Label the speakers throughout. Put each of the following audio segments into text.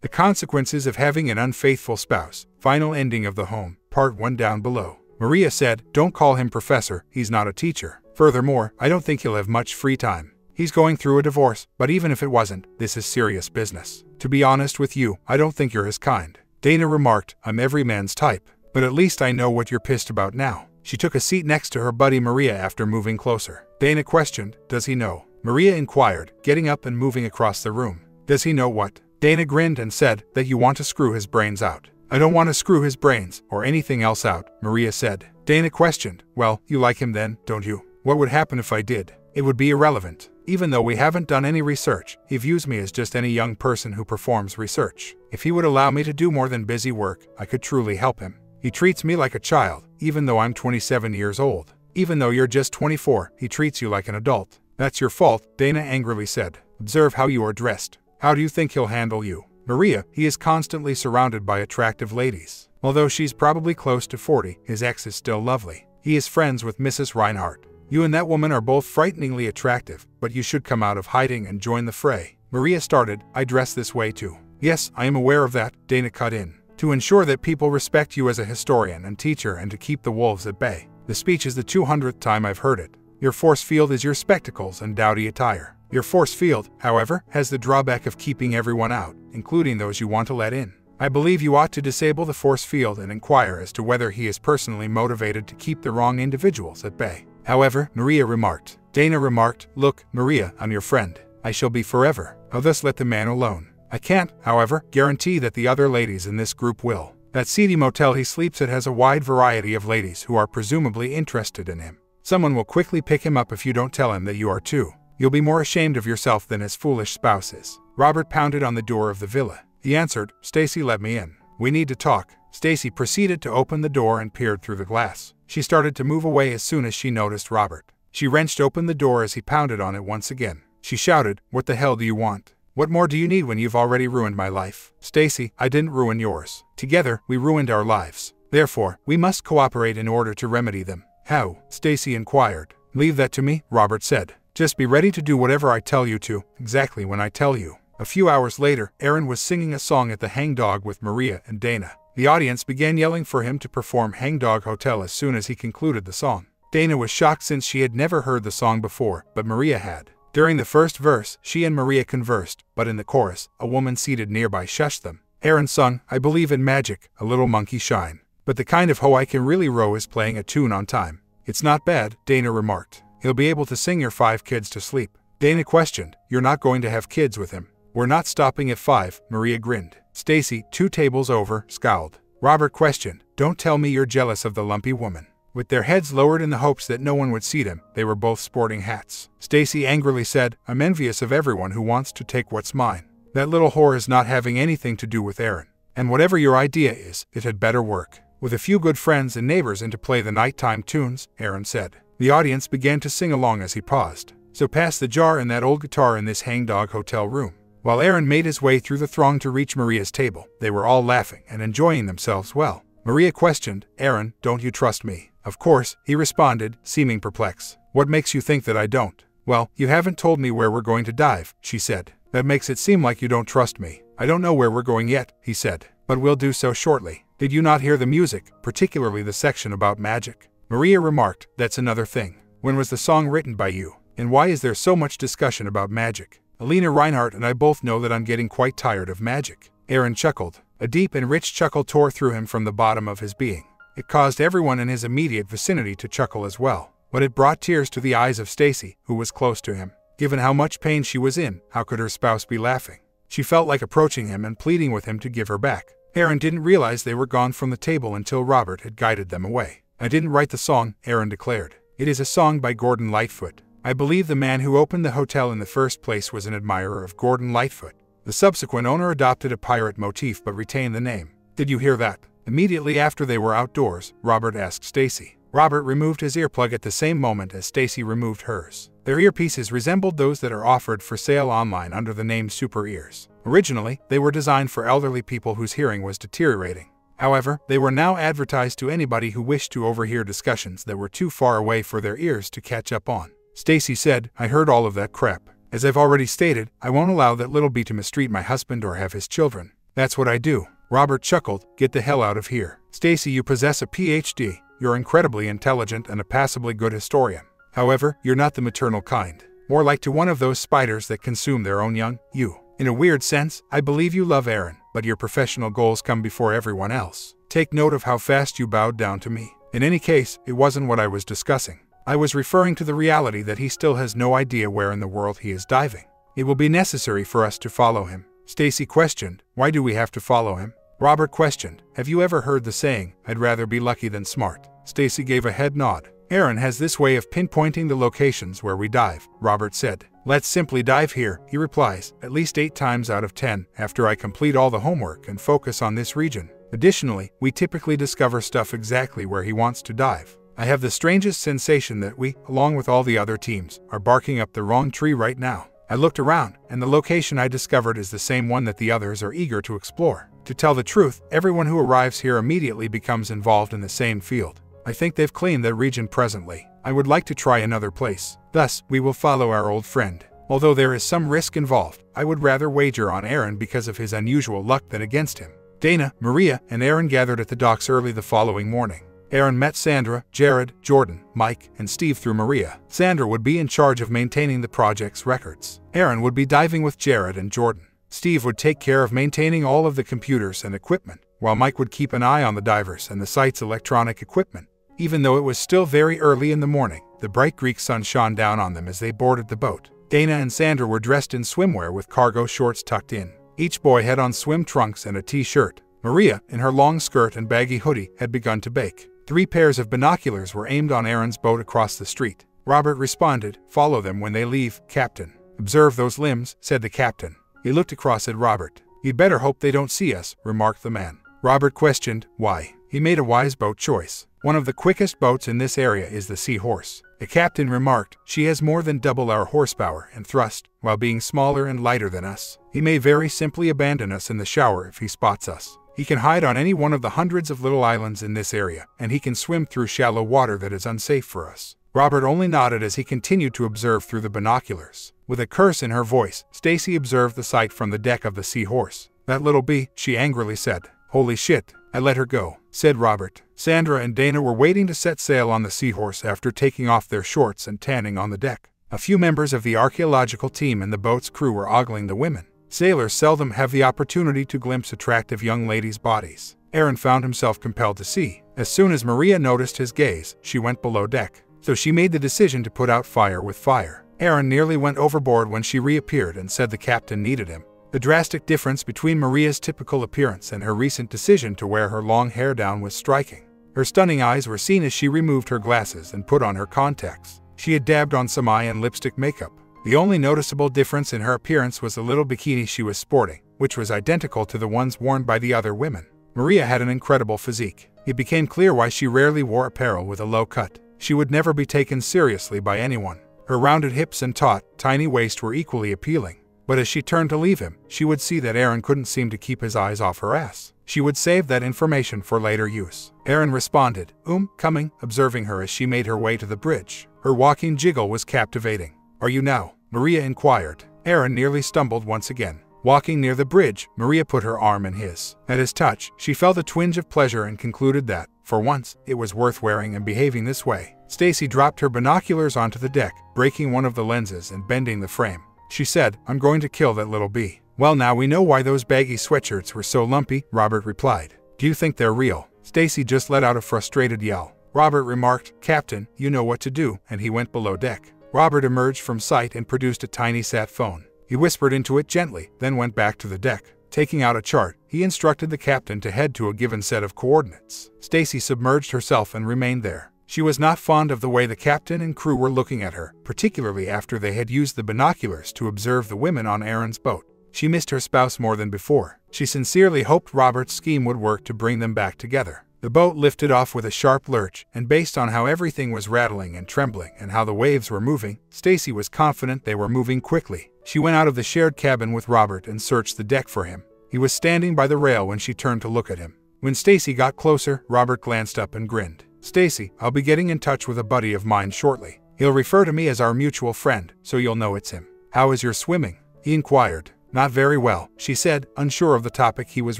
Speaker 1: The consequences of having an unfaithful spouse. Final ending of The Home, Part 1 down below. Maria said, "Don't call him professor, he's not a teacher. Furthermore, I don't think he'll have much free time. He's going through a divorce, but even if it wasn't, this is serious business. To be honest with you, I don't think you're his kind." Dana remarked, "I'm every man's type. But at least I know what you're pissed about now." She took a seat next to her buddy Maria after moving closer. Dana questioned, "Does he know?" Maria inquired, getting up and moving across the room. "Does he know what?" Dana grinned and said, "That you want to screw his brains out." "I don't want to screw his brains, or anything else out," Maria said. Dana questioned, "Well, you like him then, don't you?" "What would happen if I did?" "It would be irrelevant. Even though we haven't done any research, he views me as just any young person who performs research. If he would allow me to do more than busy work, I could truly help him. He treats me like a child, even though I'm 27 years old. Even though you're just 24, he treats you like an adult." "That's your fault," Dana angrily said. "Observe how you are dressed. How do you think he'll handle you?" "Maria, he is constantly surrounded by attractive ladies. Although she's probably close to 40, his ex is still lovely. He is friends with Mrs. Reinhardt. You and that woman are both frighteningly attractive, but you should come out of hiding and join the fray." Maria started, "I dress this way too." "Yes, I am aware of that," Dana cut in. "To ensure that people respect you as a historian and teacher and to keep the wolves at bay." The speech is the 200th time I've heard it. Your force field is your spectacles and dowdy attire. Your force field, however, has the drawback of keeping everyone out, including those you want to let in. I believe you ought to disable the force field and inquire as to whether he is personally motivated to keep the wrong individuals at bay. However, Maria remarked. Dana remarked, "Look, Maria, I'm your friend. I shall be forever. I'll thus let the man alone. I can't, however, guarantee that the other ladies in this group will. That seedy motel he sleeps at has a wide variety of ladies who are presumably interested in him. Someone will quickly pick him up if you don't tell him that you are too. You'll be more ashamed of yourself than his foolish spouse is." Robert pounded on the door of the villa. He answered, "Stacy, let me in. We need to talk." Stacy proceeded to open the door and peered through the glass. She started to move away as soon as she noticed Robert. She wrenched open the door as he pounded on it once again. She shouted, "What the hell do you want? What more do you need when you've already ruined my life?" "Stacy, I didn't ruin yours. Together, we ruined our lives. Therefore, we must cooperate in order to remedy them." "How?" Stacy inquired. "Leave that to me," Robert said. "Just be ready to do whatever I tell you to, exactly when I tell you." A few hours later, Aaron was singing a song at the Hangdog with Maria and Dana. The audience began yelling for him to perform Hangdog Hotel as soon as he concluded the song. Dana was shocked since she had never heard the song before, but Maria had. During the first verse, she and Maria conversed, but in the chorus, a woman seated nearby shushed them. Aaron sung, "I believe in magic, a little monkey shine. But the kind of hoe I can really row is playing a tune on time." "It's not bad," Dana remarked. "He'll be able to sing your 5 kids to sleep." Dana questioned, "You're not going to have kids with him?" "We're not stopping at 5, Maria grinned. Stacy, 2 tables over, scowled. Robert questioned, "Don't tell me you're jealous of the lumpy woman." With their heads lowered in the hopes that no one would see them, they were both sporting hats. Stacy angrily said, "I'm envious of everyone who wants to take what's mine. That little whore is not having anything to do with Aaron. And whatever your idea is, it had better work. With a few good friends and neighbors in to play the nighttime tunes," Aaron said. The audience began to sing along as he paused. "So pass the jar and that old guitar in this Hangdog Hotel room." While Aaron made his way through the throng to reach Maria's table, they were all laughing and enjoying themselves well. Maria questioned, "Aaron, don't you trust me?" "Of course," he responded, seeming perplexed. "What makes you think that I don't?" "Well, you haven't told me where we're going to dive," she said. "That makes it seem like you don't trust me." "I don't know where we're going yet," he said, "but we'll do so shortly." "Did you not hear the music, particularly the section about magic?" Maria remarked, "That's another thing. When was the song written by you? And why is there so much discussion about magic? Alina Reinhardt and I both know that I'm getting quite tired of magic." Aaron chuckled. A deep and rich chuckle tore through him from the bottom of his being. It caused everyone in his immediate vicinity to chuckle as well. But it brought tears to the eyes of Stacy, who was close to him. Given how much pain she was in, how could her spouse be laughing? She felt like approaching him and pleading with him to give her back. Aaron didn't realize they were gone from the table until Robert had guided them away. "I didn't write the song," Aaron declared. "It is a song by Gordon Lightfoot. I believe the man who opened the hotel in the first place was an admirer of Gordon Lightfoot. The subsequent owner adopted a pirate motif but retained the name. Did you hear that?" Immediately after they were outdoors, Robert asked Stacy. Robert removed his earplug at the same moment as Stacy removed hers. Their earpieces resembled those that are offered for sale online under the name Super Ears. Originally, they were designed for elderly people whose hearing was deteriorating. However, they were now advertised to anybody who wished to overhear discussions that were too far away for their ears to catch up on. Stacy said, "I heard all of that crap. As I've already stated, I won't allow that little B to mistreat my husband or have his children. That's what I do. Robert chuckled. Get the hell out of here. Stacy, you possess a PhD. You're incredibly intelligent and a passably good historian. However, you're not the maternal kind. More like to one of those spiders that consume their own young. In a weird sense, I believe you love Aaron, but your professional goals come before everyone else. Take note of how fast you bowed down to me. In any case, it wasn't what I was discussing. I was referring to the reality that he still has no idea where in the world he is diving. It will be necessary for us to follow him. Stacy questioned, why do we have to follow him? Robert questioned, have you ever heard the saying, I'd rather be lucky than smart? Stacy gave a head nod. Aaron has this way of pinpointing the locations where we dive, Robert said. Let's simply dive here, he replies, at least 8 times out of 10 after I complete all the homework and focus on this region. Additionally, we typically discover stuff exactly where he wants to dive. I have the strangest sensation that we, along with all the other teams, are barking up the wrong tree right now. I looked around, and the location I discovered is the same one that the others are eager to explore. To tell the truth, everyone who arrives here immediately becomes involved in the same field. I think they've cleaned that region presently. I would like to try another place. Thus, we will follow our old friend. Although there is some risk involved, I would rather wager on Aaron because of his unusual luck than against him. Dana, Maria, and Aaron gathered at the docks early the following morning. Aaron met Sandra, Jared, Jordan, Mike, and Steve through Maria. Sandra would be in charge of maintaining the project's records. Aaron would be diving with Jared and Jordan. Steve would take care of maintaining all of the computers and equipment, while Mike would keep an eye on the divers and the site's electronic equipment. Even though it was still very early in the morning, the bright Greek sun shone down on them as they boarded the boat. Dana and Sandra were dressed in swimwear with cargo shorts tucked in. Each boy had on swim trunks and a t-shirt. Maria, in her long skirt and baggy hoodie, had begun to bake. 3 pairs of binoculars were aimed on Aaron's boat across the street. Robert responded, follow them when they leave, Captain. Observe those limbs, said the captain. He looked across at Robert. You'd better hope they don't see us, remarked the man. Robert questioned, why? He made a wise boat choice. One of the quickest boats in this area is the Seahorse. The captain remarked, she has more than double our horsepower and thrust, while being smaller and lighter than us. He may very simply abandon us in the shower if he spots us. He can hide on any one of the hundreds of little islands in this area, and he can swim through shallow water that is unsafe for us. Robert only nodded as he continued to observe through the binoculars. With a curse in her voice, Stacy observed the sight from the deck of the Seahorse. That little bee, she angrily said. Holy shit, I let her go, said Robert. Sandra and Dana were waiting to set sail on the Seahorse after taking off their shorts and tanning on the deck. A few members of the archaeological team and the boat's crew were ogling the women. Sailors seldom have the opportunity to glimpse attractive young ladies' bodies. Aaron found himself compelled to see. As soon as Maria noticed his gaze, she went below deck. So she made the decision to put out fire with fire. Aaron nearly went overboard when she reappeared and said the captain needed him. The drastic difference between Maria's typical appearance and her recent decision to wear her long hair down was striking. Her stunning eyes were seen as she removed her glasses and put on her contacts. She had dabbed on some eye and lipstick makeup. The only noticeable difference in her appearance was the little bikini she was sporting, which was identical to the ones worn by the other women. Maria had an incredible physique. It became clear why she rarely wore apparel with a low cut. She would never be taken seriously by anyone. Her rounded hips and taut, tiny waist were equally appealing. But as she turned to leave him, she would see that Aaron couldn't seem to keep his eyes off her ass. She would save that information for later use. Aaron responded, coming, observing her as she made her way to the bridge. Her walking jiggle was captivating. Are you now? Maria inquired. Aaron nearly stumbled once again. Walking near the bridge, Maria put her arm in his. At his touch, she felt a twinge of pleasure and concluded that, for once, it was worth wearing and behaving this way. Stacy dropped her binoculars onto the deck, breaking one of the lenses and bending the frame. She said, I'm going to kill that little bee. Well, now we know why those baggy sweatshirts were so lumpy, Robert replied. Do you think they're real? Stacy just let out a frustrated yell. Robert remarked, Captain, you know what to do, and he went below deck. Robert emerged from sight and produced a tiny sat phone. He whispered into it gently, then went back to the deck. Taking out a chart, he instructed the captain to head to a given set of coordinates. Stacy submerged herself and remained there. She was not fond of the way the captain and crew were looking at her, particularly after they had used the binoculars to observe the women on Aaron's boat. She missed her spouse more than before. She sincerely hoped Robert's scheme would work to bring them back together. The boat lifted off with a sharp lurch, and based on how everything was rattling and trembling and how the waves were moving, Stacy was confident they were moving quickly. She went out of the shared cabin with Robert and searched the deck for him. He was standing by the rail when she turned to look at him. When Stacy got closer, Robert glanced up and grinned. Stacy, I'll be getting in touch with a buddy of mine shortly. He'll refer to me as our mutual friend, so you'll know it's him. How is your swimming? He inquired. Not very well, she said, unsure of the topic he was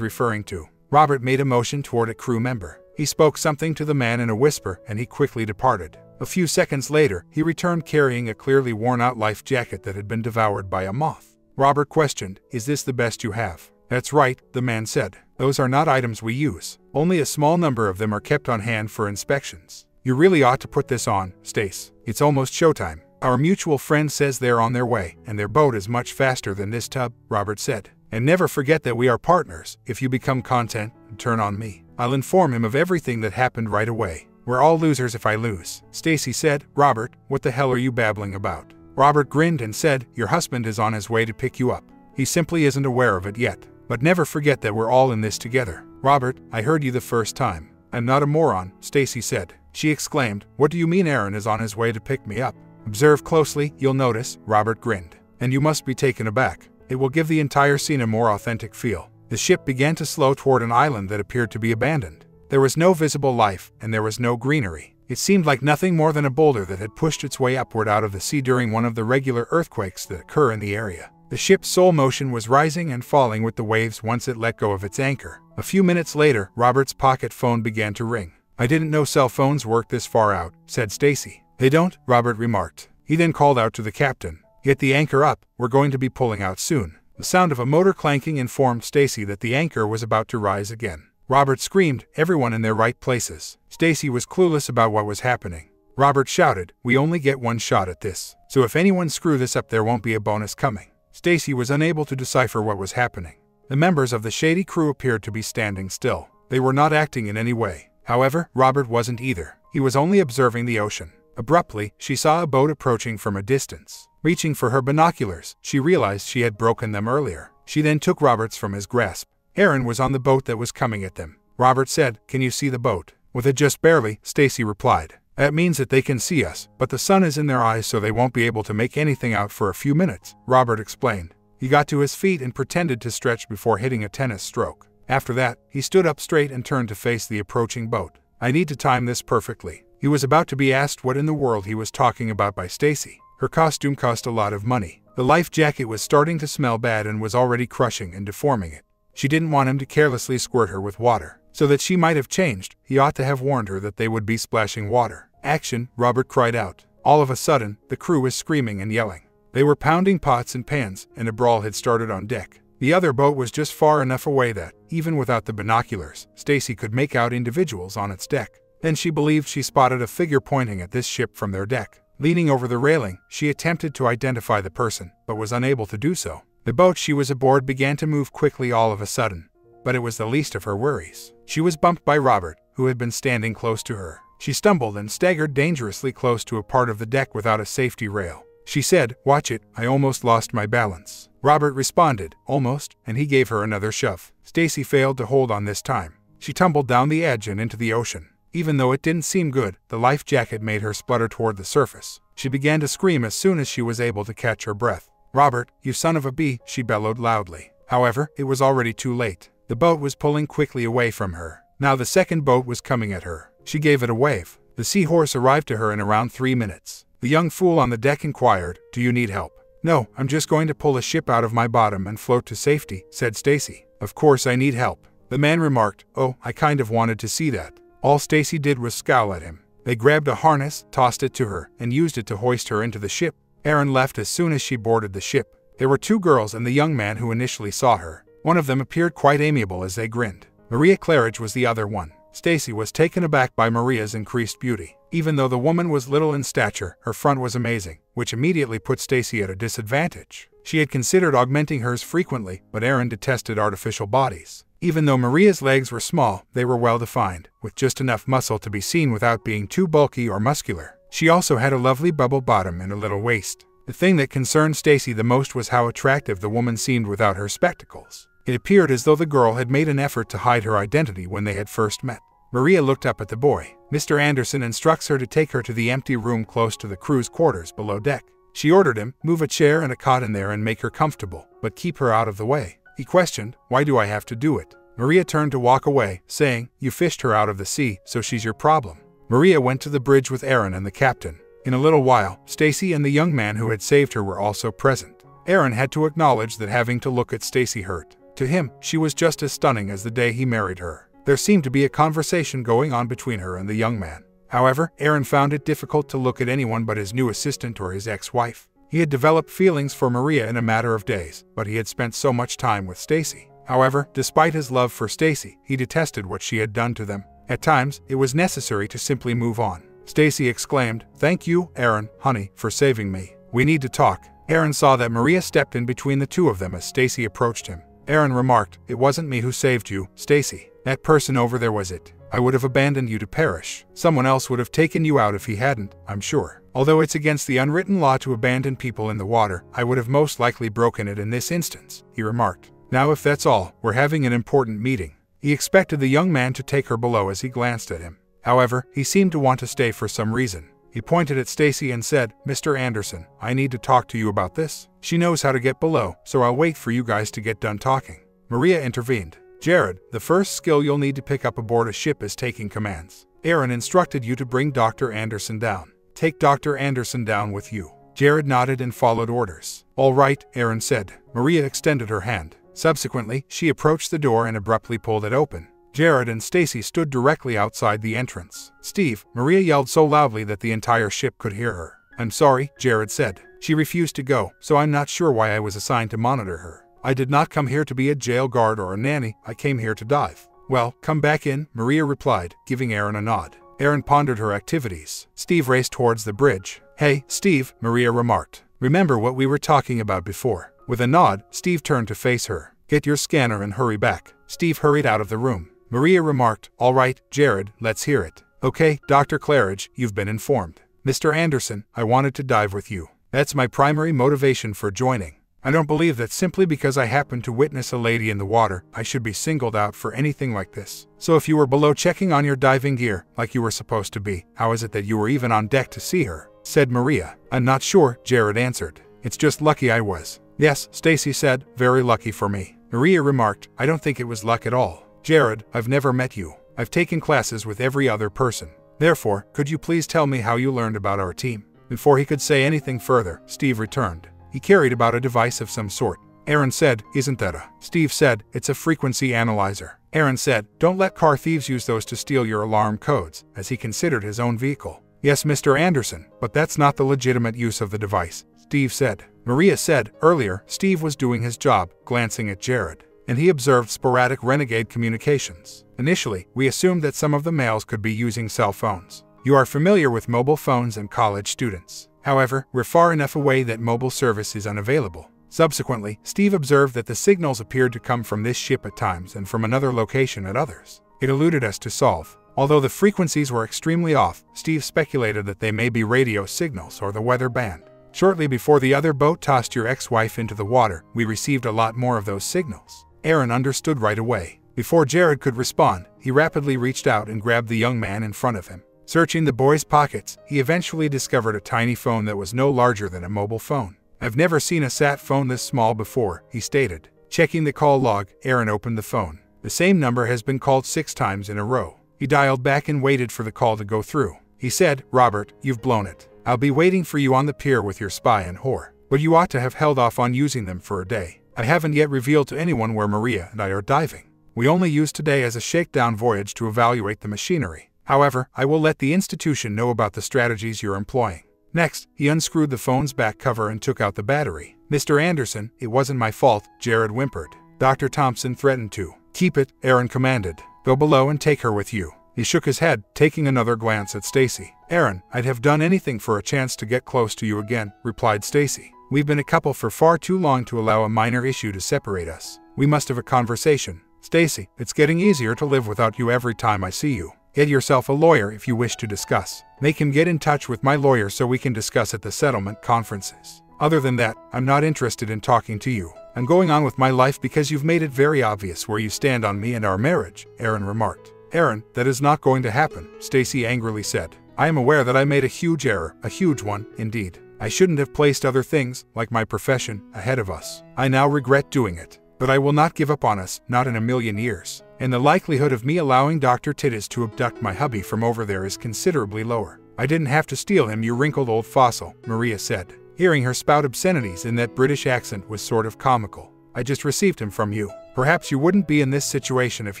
Speaker 1: referring to. Robert made a motion toward a crew member. He spoke something to the man in a whisper, and he quickly departed. A few seconds later, he returned carrying a clearly worn-out life jacket that had been devoured by a moth. Robert questioned, "Is this the best you have?" "That's right," the man said. "Those are not items we use. Only a small number of them are kept on hand for inspections. You really ought to put this on, Stace. It's almost showtime. Our mutual friend says they're on their way, and their boat is much faster than this tub," Robert said. "And never forget that we are partners. If you become content, turn on me. I'll inform him of everything that happened right away. We're all losers if I lose." Stacy said, "Robert, what the hell are you babbling about?" Robert grinned and said, "Your husband is on his way to pick you up. He simply isn't aware of it yet. But never forget that we're all in this together." "Robert, I heard you the first time." "I'm not a moron," Stacy said. She exclaimed, "What do you mean Aaron is on his way to pick me up?" "Observe closely, you'll notice," Robert grinned. "And you must be taken aback. It will give the entire scene a more authentic feel." The ship began to slow toward an island that appeared to be abandoned. There was no visible life, and there was no greenery. It seemed like nothing more than a boulder that had pushed its way upward out of the sea during one of the regular earthquakes that occur in the area. The ship's sole motion was rising and falling with the waves once it let go of its anchor. A few minutes later, Robert's pocket phone began to ring. "I didn't know cell phones worked this far out," said Stacy. "They don't," Robert remarked. He then called out to the captain. "Get the anchor up, we're going to be pulling out soon." The sound of a motor clanking informed Stacy that the anchor was about to rise again. Robert screamed, "Everyone in their right places." Stacy was clueless about what was happening. Robert shouted, "We only get one shot at this, so if anyone screw this up there won't be a bonus coming." Stacy was unable to decipher what was happening. The members of the shady crew appeared to be standing still. They were not acting in any way. However, Robert wasn't either. He was only observing the ocean. Abruptly, she saw a boat approaching from a distance. Reaching for her binoculars, she realized she had broken them earlier. She then took Robert's from his grasp. Aaron was on the boat that was coming at them. Robert said, "Can you see the boat?" "With it just barely," Stacy replied. "That means that they can see us, but the sun is in their eyes so they won't be able to make anything out for a few minutes," Robert explained. He got to his feet and pretended to stretch before hitting a tennis stroke. After that, he stood up straight and turned to face the approaching boat. "I need to time this perfectly." He was about to be asked what in the world he was talking about by Stacy. Her costume cost a lot of money. The life jacket was starting to smell bad and was already crushing and deforming it. She didn't want him to carelessly squirt her with water. So that she might have changed, he ought to have warned her that they would be splashing water. "Action!" Robert cried out. All of a sudden, the crew was screaming and yelling. They were pounding pots and pans, and a brawl had started on deck. The other boat was just far enough away that, even without the binoculars, Stacy could make out individuals on its deck. Then she believed she spotted a figure pointing at this ship from their deck. Leaning over the railing, she attempted to identify the person, but was unable to do so. The boat she was aboard began to move quickly all of a sudden. But it was the least of her worries. She was bumped by Robert, who had been standing close to her. She stumbled and staggered dangerously close to a part of the deck without a safety rail. She said, "Watch it, I almost lost my balance." Robert responded, "Almost," and he gave her another shove. Stacy failed to hold on this time. She tumbled down the edge and into the ocean. Even though it didn't seem good, the life jacket made her splutter toward the surface. She began to scream as soon as she was able to catch her breath. "Robert, you son of a bee," she bellowed loudly. However, it was already too late. The boat was pulling quickly away from her. Now the second boat was coming at her. She gave it a wave. The seahorse arrived to her in around 3 minutes. The young fool on the deck inquired, "Do you need help?" "No, I'm just going to pull a ship out of my bottom and float to safety," said Stacy. "Of course I need help." The man remarked, "Oh, I kind of wanted to see that." All Stacy did was scowl at him. They grabbed a harness, tossed it to her, and used it to hoist her into the ship. Aaron left as soon as she boarded the ship. There were 2 girls and the young man who initially saw her. One of them appeared quite amiable as they grinned. Maria Claridge was the other one. Stacy was taken aback by Maria's increased beauty. Even though the woman was little in stature, her front was amazing, which immediately put Stacy at a disadvantage. She had considered augmenting hers frequently, but Aaron detested artificial bodies. Even though Maria's legs were small, they were well defined, with just enough muscle to be seen without being too bulky or muscular. She also had a lovely bubble bottom and a little waist. The thing that concerned Stacy the most was how attractive the woman seemed without her spectacles. It appeared as though the girl had made an effort to hide her identity when they had first met. Maria looked up at the boy. Mr. Anderson instructs her to take her to the empty room close to the crew's quarters below deck. She ordered him, "Move a chair and a cot in there and make her comfortable, but keep her out of the way." He questioned, "Why do I have to do it?" Maria turned to walk away, saying, "You fished her out of the sea, so she's your problem." Maria went to the bridge with Aaron and the captain. In a little while, Stacy and the young man who had saved her were also present. Aaron had to acknowledge that having to look at Stacy hurt. To him, she was just as stunning as the day he married her. There seemed to be a conversation going on between her and the young man. However, Aaron found it difficult to look at anyone but his new assistant or his ex-wife. He had developed feelings for Maria in a matter of days, but he had spent so much time with Stacy. However, despite his love for Stacy, he detested what she had done to them. At times, it was necessary to simply move on. Stacy exclaimed, "Thank you, Aaron, honey, for saving me. We need to talk." Aaron saw that Maria stepped in between the two of them as Stacy approached him. Aaron remarked, "It wasn't me who saved you, Stacy. That person over there was it. I would have abandoned you to perish. Someone else would have taken you out if he hadn't, I'm sure. Although it's against the unwritten law to abandon people in the water, I would have most likely broken it in this instance," he remarked. "Now if that's all, we're having an important meeting." He expected the young man to take her below as he glanced at him. However, he seemed to want to stay for some reason. He pointed at Stacy and said, "Mr. Anderson, I need to talk to you about this. She knows how to get below, so I'll wait for you guys to get done talking." Maria intervened. "Jared, the first skill you'll need to pick up aboard a ship is taking commands. Aaron instructed you to bring Dr. Anderson down. Take Dr. Anderson down with you." Jared nodded and followed orders. "All right," Aaron said. Maria extended her hand. Subsequently, she approached the door and abruptly pulled it open. Jared and Stacy stood directly outside the entrance. "Steve," Maria yelled so loudly that the entire ship could hear her. "I'm sorry," Jared said. "She refused to go, so I'm not sure why I was assigned to monitor her. I did not come here to be a jail guard or a nanny, I came here to dive." "Well, come back in," Maria replied, giving Aaron a nod. Aaron pondered her activities. Steve raced towards the bridge. "Hey, Steve," Maria remarked. "Remember what we were talking about before?" With a nod, Steve turned to face her. "Get your scanner and hurry back." Steve hurried out of the room. Maria remarked, "All right, Jared, let's hear it." "Okay, Dr. Claridge, you've been informed. Mr. Anderson, I wanted to dive with you. That's my primary motivation for joining. I don't believe that simply because I happened to witness a lady in the water, I should be singled out for anything like this. So if you were below checking on your diving gear, like you were supposed to be, how is it that you were even on deck to see her?" said Maria. "I'm not sure," Jared answered. "It's just lucky I was." "Yes," Stacy said, "very lucky for me." Maria remarked, "I don't think it was luck at all. Jared, I've never met you. I've taken classes with every other person. Therefore, could you please tell me how you learned about our team?" Before he could say anything further, Steve returned. He carried about a device of some sort. Aaron said, "Isn't that a..." Steve said, "It's a frequency analyzer." Aaron said, "Don't let car thieves use those to steal your alarm codes," as he considered his own vehicle. "Yes, Mr. Anderson, but that's not the legitimate use of the device," Steve said. Maria said, "Earlier, Steve was doing his job," glancing at Jared, and he observed sporadic renegade communications. "Initially, we assumed that some of the males could be using cell phones. You are familiar with mobile phones and college students. However, we're far enough away that mobile service is unavailable." Subsequently, Steve observed that the signals appeared to come from this ship at times and from another location at others. It eluded us to solve. Although the frequencies were extremely off, Steve speculated that they may be radio signals or the weather band. "Shortly before the other boat tossed your ex-wife into the water, we received a lot more of those signals." Aaron understood right away. Before Jared could respond, he rapidly reached out and grabbed the young man in front of him. Searching the boy's pockets, he eventually discovered a tiny phone that was no larger than a mobile phone. "I've never seen a sat phone this small before," he stated. Checking the call log, Aaron opened the phone. The same number has been called 6 times in a row. He dialed back and waited for the call to go through. He said, "Robert, you've blown it. I'll be waiting for you on the pier with your spy and whore. But you ought to have held off on using them for a day. I haven't yet revealed to anyone where Maria and I are diving. We only used today as a shakedown voyage to evaluate the machinery. However, I will let the institution know about the strategies you're employing." Next, he unscrewed the phone's back cover and took out the battery. "Mr. Anderson, it wasn't my fault," Jared whimpered. Dr. Thompson threatened to. "Keep it," Aaron commanded. "Go below and take her with you." He shook his head, taking another glance at Stacy. "Aaron, I'd have done anything for a chance to get close to you again," replied Stacy. "We've been a couple for far too long to allow a minor issue to separate us. We must have a conversation. Stacy, it's getting easier to live without you every time I see you. Get yourself a lawyer if you wish to discuss. Make him get in touch with my lawyer so we can discuss at the settlement conferences. Other than that, I'm not interested in talking to you. I'm going on with my life because you've made it very obvious where you stand on me and our marriage," Aaron remarked. "Aaron, that is not going to happen," Stacy angrily said. "I am aware that I made a huge error, a huge one, indeed. I shouldn't have placed other things, like my profession, ahead of us. I now regret doing it. But I will not give up on us, not in a million years. And the likelihood of me allowing Dr. Titus to abduct my hubby from over there is considerably lower. I didn't have to steal him, you wrinkled old fossil," Maria said. Hearing her spout obscenities in that British accent was sort of comical. I just received him from you. Perhaps you wouldn't be in this situation if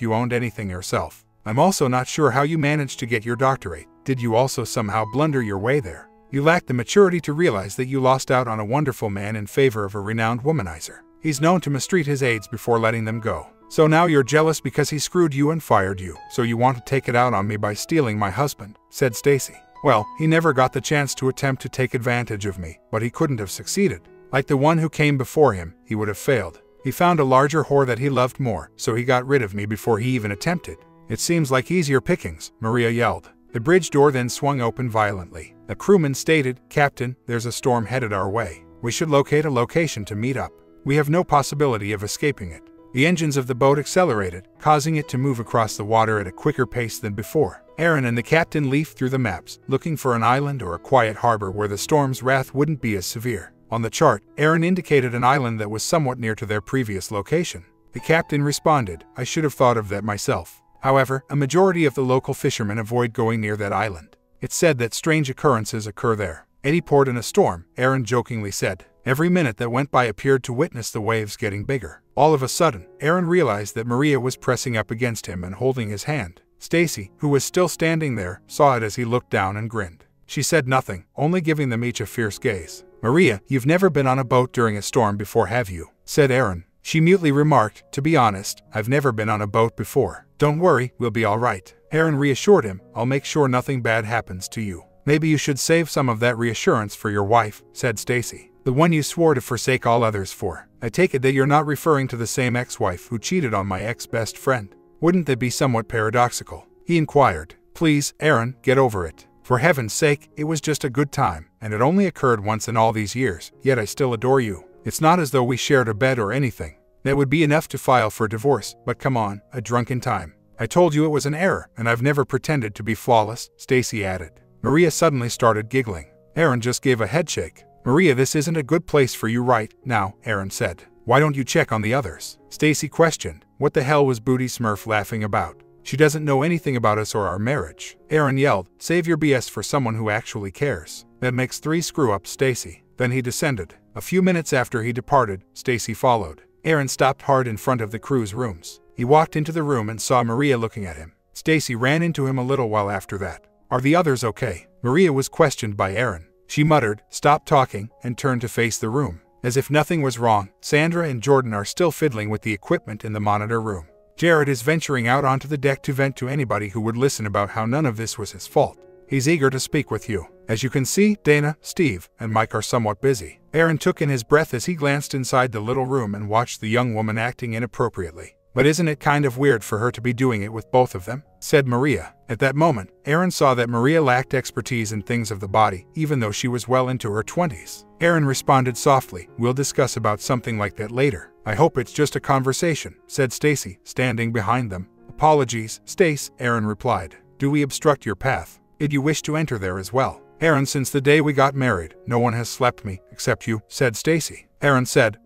Speaker 1: you owned anything yourself. I'm also not sure how you managed to get your doctorate. Did you also somehow blunder your way there? You lacked the maturity to realize that you lost out on a wonderful man in favor of a renowned womanizer. He's known to mistreat his aides before letting them go. So now you're jealous because he screwed you and fired you. So you want to take it out on me by stealing my husband, said Stacy. Well, he never got the chance to attempt to take advantage of me, but he couldn't have succeeded. Like the one who came before him, he would have failed. He found a larger whore that he loved more, so he got rid of me before he even attempted. It seems like easier pickings, Maria yelled. The bridge door then swung open violently. A crewman stated, Captain, there's a storm headed our way. We should locate a location to meet up. We have no possibility of escaping it. The engines of the boat accelerated, causing it to move across the water at a quicker pace than before. Aaron and the captain leafed through the maps, looking for an island or a quiet harbor where the storm's wrath wouldn't be as severe. On the chart, Aaron indicated an island that was somewhat near to their previous location. The captain responded, I should have thought of that myself. However, a majority of the local fishermen avoid going near that island. It's said that strange occurrences occur there. Any port in a storm, Aaron jokingly said. Every minute that went by appeared to witness the waves getting bigger. All of a sudden, Aaron realized that Maria was pressing up against him and holding his hand. Stacy, who was still standing there, saw it as he looked down and grinned. She said nothing, only giving them each a fierce gaze. Maria, you've never been on a boat during a storm before, have you? Said Aaron. She mutely remarked, to be honest, I've never been on a boat before. Don't worry, we'll be all right. Aaron reassured him, I'll make sure nothing bad happens to you. Maybe you should save some of that reassurance for your wife, said Stacy. The one you swore to forsake all others for. I take it that you're not referring to the same ex-wife who cheated on my ex-best friend. Wouldn't that be somewhat paradoxical? He inquired. Please, Aaron, get over it. For heaven's sake, it was just a good time, and it only occurred once in all these years, yet I still adore you. It's not as though we shared a bed or anything. That would be enough to file for divorce, but come on, a drunken time. I told you it was an error, and I've never pretended to be flawless, Stacy added. Maria suddenly started giggling. Aaron just gave a headshake. Maria, this isn't a good place for you right now, Aaron said. Why don't you check on the others? Stacy questioned. What the hell was Booty Smurf laughing about? She doesn't know anything about us or our marriage. Aaron yelled, save your BS for someone who actually cares. That makes 3 screw-ups, Stacy. Then he descended. A few minutes after he departed, Stacy followed. Aaron stopped hard in front of the crew's rooms. He walked into the room and saw Maria looking at him. Stacy ran into him a little while after that. Are the others okay? Maria was questioned by Aaron. She muttered, stop talking, and turned to face the room. As if nothing was wrong, Sandra and Jordan are still fiddling with the equipment in the monitor room. Jared is venturing out onto the deck to vent to anybody who would listen about how none of this was his fault. He's eager to speak with you. As you can see, Dana, Steve, and Mike are somewhat busy. Aaron took in his breath as he glanced inside the little room and watched the young woman acting inappropriately. But isn't it kind of weird for her to be doing it with both of them? Said Maria. At that moment, Aaron saw that Maria lacked expertise in things of the body, even though she was well into her 20s. Aaron responded softly, we'll discuss about something like that later. I hope it's just a conversation, said Stacy, standing behind them. Apologies, Stace, Aaron replied. Do we obstruct your path? Did you wish to enter there as well? Aaron, since the day we got married, no one has slept me, except you, said Stacy. Aaron said,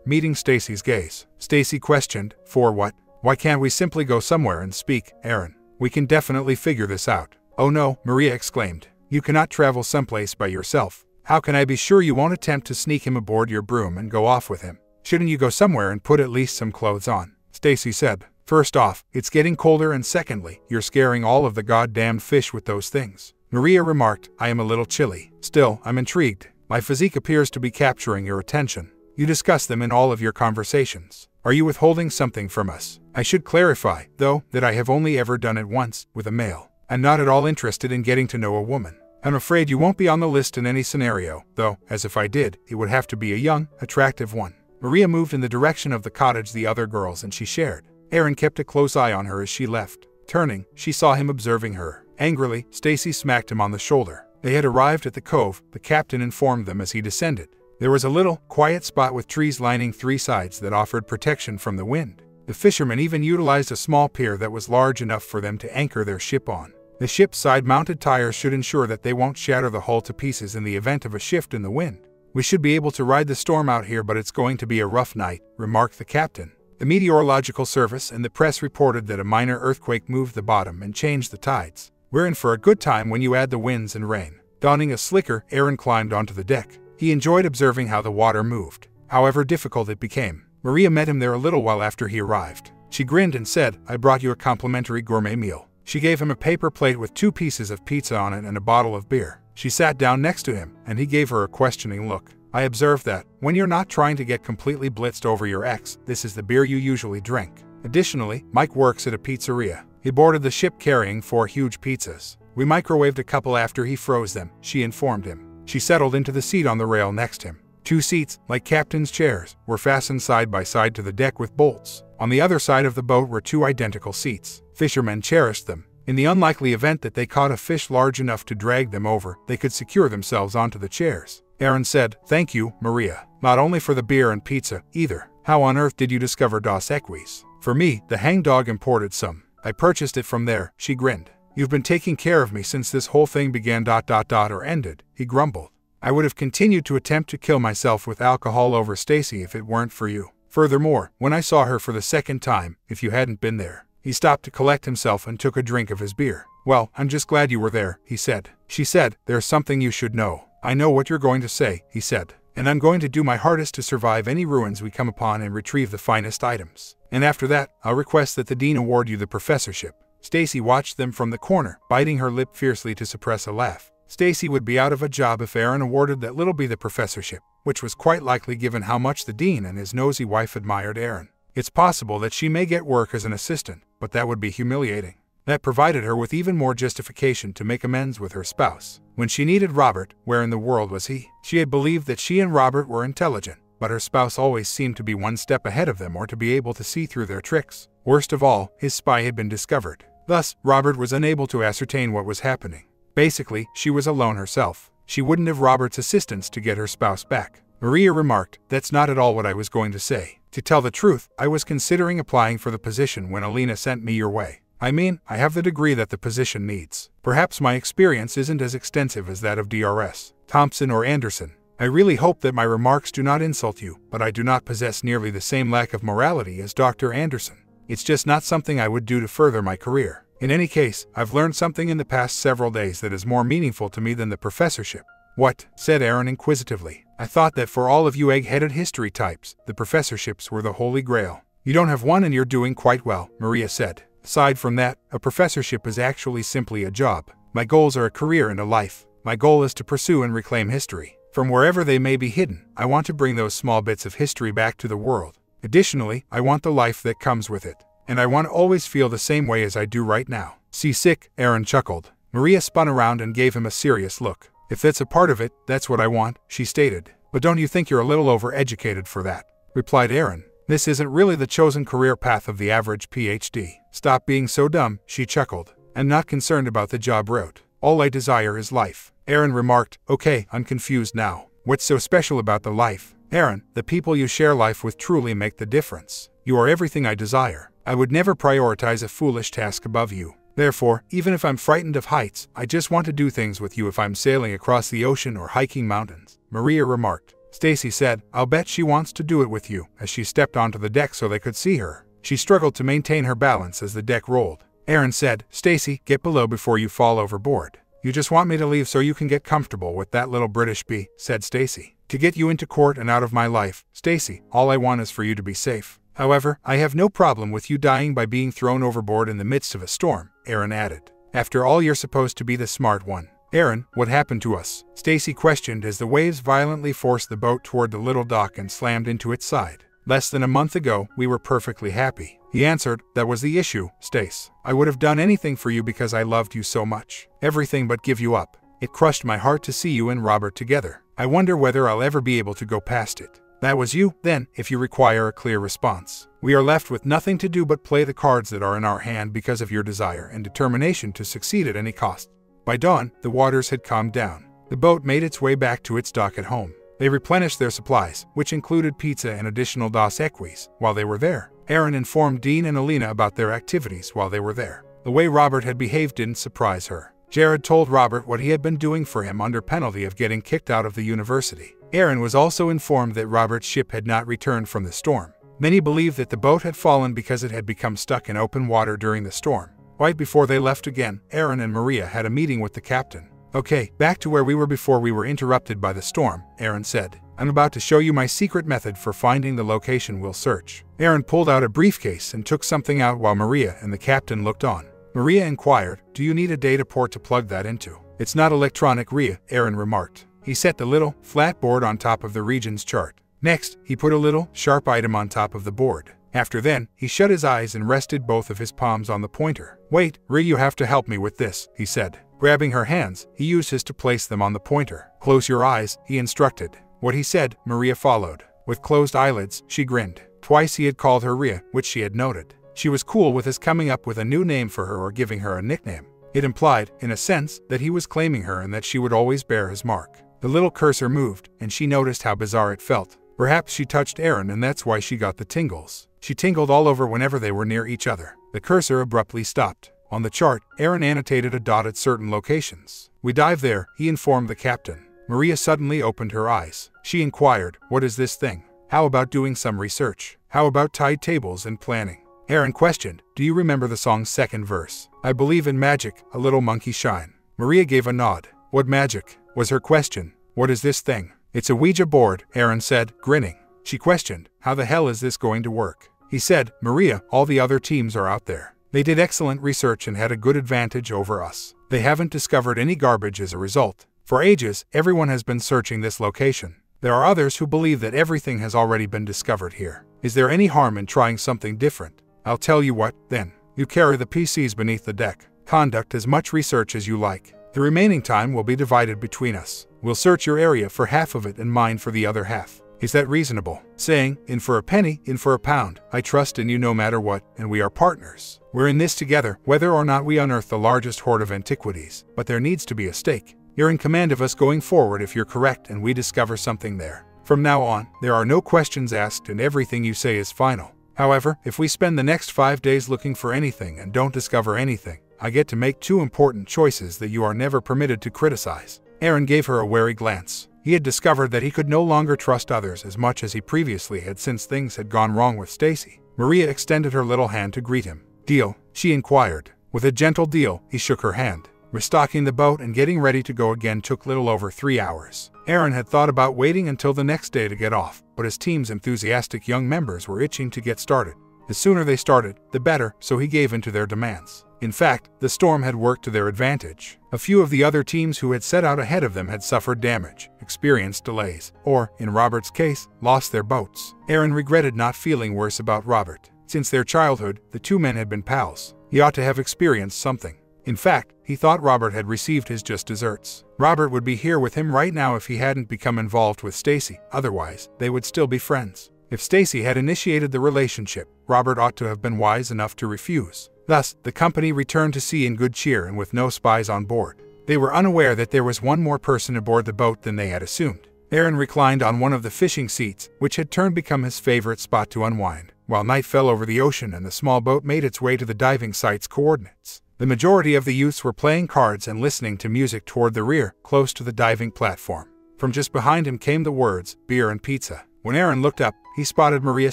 Speaker 1: meeting Stacy's gaze. Stacy questioned, for what? Why can't we simply go somewhere and speak, Aaron? We can definitely figure this out. Oh no, Maria exclaimed. You cannot travel someplace by yourself. How can I be sure you won't attempt to sneak him aboard your broom and go off with him? Shouldn't you go somewhere and put at least some clothes on? Stacy said. First off, it's getting colder, and secondly, you're scaring all of the goddamned fish with those things. Maria remarked, I am a little chilly. Still, I'm intrigued. My physique appears to be capturing your attention. You discuss them in all of your conversations. Are you withholding something from us? I should clarify, though, that I have only ever done it once, with a male. I'm not at all interested in getting to know a woman. I'm afraid you won't be on the list in any scenario, though, as if I did, it would have to be a young, attractive one. Maria moved in the direction of the cottage the other girls and she shared. Aaron kept a close eye on her as she left. Turning, she saw him observing her. Angrily, Stacy smacked him on the shoulder. They had arrived at the cove, the captain informed them as he descended. There was a little, quiet spot with trees lining 3 sides that offered protection from the wind. The fishermen even utilized a small pier that was large enough for them to anchor their ship on. The ship's side-mounted tires should ensure that they won't shatter the hull to pieces in the event of a shift in the wind. We should be able to ride the storm out here, but it's going to be a rough night, remarked the captain. The meteorological service and the press reported that a minor earthquake moved the bottom and changed the tides. We're in for a good time when you add the winds and rain. Donning a slicker, Aaron climbed onto the deck. He enjoyed observing how the water moved, however difficult it became. Maria met him there a little while after he arrived. She grinned and said, "I brought you a complimentary gourmet meal." She gave him a paper plate with 2 pieces of pizza on it and a bottle of beer. She sat down next to him, and he gave her a questioning look. "I observed that, when you're not trying to get completely blitzed over your ex, this is the beer you usually drink." Additionally, Mike works at a pizzeria. He boarded the ship carrying 4 huge pizzas. "We microwaved a couple after he froze them," she informed him. She settled into the seat on the rail next to him. 2 seats, like captain's chairs, were fastened side by side to the deck with bolts. On the other side of the boat were 2 identical seats. Fishermen cherished them. In the unlikely event that they caught a fish large enough to drag them over, they could secure themselves onto the chairs. Aaron said, "Thank you, Maria. Not only for the beer and pizza, either. How on earth did you discover Dos Equis?" "For me, the hangdog imported some. I purchased it from there," she grinned. "You've been taking care of me since this whole thing began or ended," he grumbled. "I would have continued to attempt to kill myself with alcohol over Stacy if it weren't for you. Furthermore, when I saw her for the second time, if you hadn't been there." He stopped to collect himself and took a drink of his beer. "Well, I'm just glad you were there," he said. She said, "There's something you should know." "I know what you're going to say," he said. "And I'm going to do my hardest to survive any ruins we come upon and retrieve the finest items. And after that, I'll request that the dean award you the professorship." Stacy watched them from the corner, biting her lip fiercely to suppress a laugh. Stacy would be out of a job if Aaron awarded that little bee the professorship, which was quite likely given how much the dean and his nosy wife admired Aaron. It's possible that she may get work as an assistant, but that would be humiliating. That provided her with even more justification to make amends with her spouse. When she needed Robert, where in the world was he? She had believed that she and Robert were intelligent, but her spouse always seemed to be one step ahead of them or to be able to see through their tricks. Worst of all, his spy had been discovered. Thus, Robert was unable to ascertain what was happening. Basically, she was alone herself. She wouldn't have Robert's assistance to get her spouse back. Maria remarked, "That's not at all what I was going to say. To tell the truth, I was considering applying for the position when Alina sent me your way. I mean, I have the degree that the position needs. Perhaps my experience isn't as extensive as that of DRS Thompson or Anderson. I really hope that my remarks do not insult you, but I do not possess nearly the same lack of morality as Dr. Anderson. It's just not something I would do to further my career. In any case, I've learned something in the past several days that is more meaningful to me than the professorship." "What?" said Aaron inquisitively. "I thought that for all of you egg-headed history types, the professorships were the holy grail." "You don't have one and you're doing quite well," Maria said. "Aside from that, a professorship is actually simply a job. My goals are a career and a life. My goal is to pursue and reclaim history. From wherever they may be hidden, I want to bring those small bits of history back to the world. Additionally, I want the life that comes with it. And I want to always feel the same way as I do right now." "Seasick?" Aaron chuckled. Maria spun around and gave him a serious look. "If that's a part of it, that's what I want," she stated. "But don't you think you're a little overeducated for that?" replied Aaron. "This isn't really the chosen career path of the average PhD. Stop being so dumb," she chuckled. "I'm not concerned about the job route. All I desire is life." Aaron remarked, "Okay, I'm confused now. What's so special about the life?" "Aaron, the people you share life with truly make the difference. You are everything I desire. I would never prioritize a foolish task above you. Therefore, even if I'm frightened of heights, I just want to do things with you if I'm sailing across the ocean or hiking mountains," Maria remarked. Stacy said, "I'll bet she wants to do it with you," as she stepped onto the deck so they could see her. She struggled to maintain her balance as the deck rolled. Aaron said, "Stacy, get below before you fall overboard." "You just want me to leave so you can get comfortable with that little British bee," said Stacy. "To get you into court and out of my life, Stacy, all I want is for you to be safe. However, I have no problem with you dying by being thrown overboard in the midst of a storm," Aaron added. "After all, you're supposed to be the smart one." "Aaron, what happened to us?" Stacy questioned as the waves violently forced the boat toward the little dock and slammed into its side. "Less than a month ago, we were perfectly happy," he answered. "That was the issue, Stace. I would have done anything for you because I loved you so much. Everything but give you up. It crushed my heart to see you and Robert together. I wonder whether I'll ever be able to go past it." "That was you, then, if you require a clear response. We are left with nothing to do but play the cards that are in our hand because of your desire and determination to succeed at any cost." By dawn, the waters had calmed down. The boat made its way back to its dock at home. They replenished their supplies, which included pizza and additional Dos Equis, while they were there. Aaron informed Dean and Alina about their activities while they were there. The way Robert had behaved didn't surprise her. Jared told Robert what he had been doing for him under penalty of getting kicked out of the university. Aaron was also informed that Robert's ship had not returned from the storm. Many believed that the boat had fallen because it had become stuck in open water during the storm. Right before they left again, Aaron and Maria had a meeting with the captain. Okay, back to where we were before we were interrupted by the storm, Aaron said. I'm about to show you my secret method for finding the location we'll search. Aaron pulled out a briefcase and took something out while Maria and the captain looked on. Maria inquired, do you need a data port to plug that into? It's not electronic, Aaron remarked. He set the little, flat board on top of the region's chart. Next, he put a little, sharp item on top of the board. After then, he shut his eyes and rested both of his palms on the pointer. Wait, you have to help me with this, he said. Grabbing her hands, he used his to place them on the pointer. Close your eyes, he instructed. What he said, Maria followed. With closed eyelids, she grinned. Twice he had called her Rhea, which she had noted. She was cool with his coming up with a new name for her or giving her a nickname. It implied, in a sense, that he was claiming her and that she would always bear his mark. The little cursor moved, and she noticed how bizarre it felt. Perhaps she touched Aaron and that's why she got the tingles. She tingled all over whenever they were near each other. The cursor abruptly stopped. On the chart, Aaron annotated a dot at certain locations. We dive there, he informed the captain. Maria suddenly opened her eyes. She inquired, what is this thing? How about doing some research? How about tide tables and planning? Aaron questioned, do you remember the song's second verse? I believe in magic, a little monkey shine. Maria gave a nod. What magic? Was her question. What is this thing? It's a Ouija board, Aaron said, grinning. She questioned, how the hell is this going to work? He said, Maria, all the other teams are out there. They did excellent research and had a good advantage over us. They haven't discovered any garbage as a result. For ages, everyone has been searching this location. There are others who believe that everything has already been discovered here. Is there any harm in trying something different? I'll tell you what, then. You carry the PCs beneath the deck. Conduct as much research as you like. The remaining time will be divided between us. We'll search your area for half of it and mine for the other half. Is that reasonable? Saying, in for a penny, in for a pound. I trust in you no matter what, and we are partners. We're in this together, whether or not we unearth the largest hoard of antiquities. But there needs to be a stake. You're in command of us going forward if you're correct and we discover something there. From now on, there are no questions asked and everything you say is final. However, if we spend the next 5 days looking for anything and don't discover anything, I get to make 2 important choices that you are never permitted to criticize. Aaron gave her a wary glance. He had discovered that he could no longer trust others as much as he previously had since things had gone wrong with Stacy. Maria extended her little hand to greet him. Deal? She inquired. With a gentle deal, he shook her hand. Restocking the boat and getting ready to go again took little over 3 hours. Aaron had thought about waiting until the next day to get off, but his team's enthusiastic young members were itching to get started. The sooner they started, the better, so he gave in to their demands. In fact, the storm had worked to their advantage. A few of the other teams who had set out ahead of them had suffered damage, experienced delays, or, in Robert's case, lost their boats. Aaron regretted not feeling worse about Robert. Since their childhood, the 2 men had been pals. He ought to have experienced something. In fact, he thought Robert had received his just desserts. Robert would be here with him right now if he hadn't become involved with Stacy. Otherwise, they would still be friends. If Stacy had initiated the relationship, Robert ought to have been wise enough to refuse. Thus, the company returned to sea in good cheer and with no spies on board. They were unaware that there was one more person aboard the boat than they had assumed. Aaron reclined on one of the fishing seats, which had turned become his favorite spot to unwind, while night fell over the ocean and the small boat made its way to the diving site's coordinates. The majority of the youths were playing cards and listening to music toward the rear, close to the diving platform. From just behind him came the words, beer and pizza. When Aaron looked up, he spotted Maria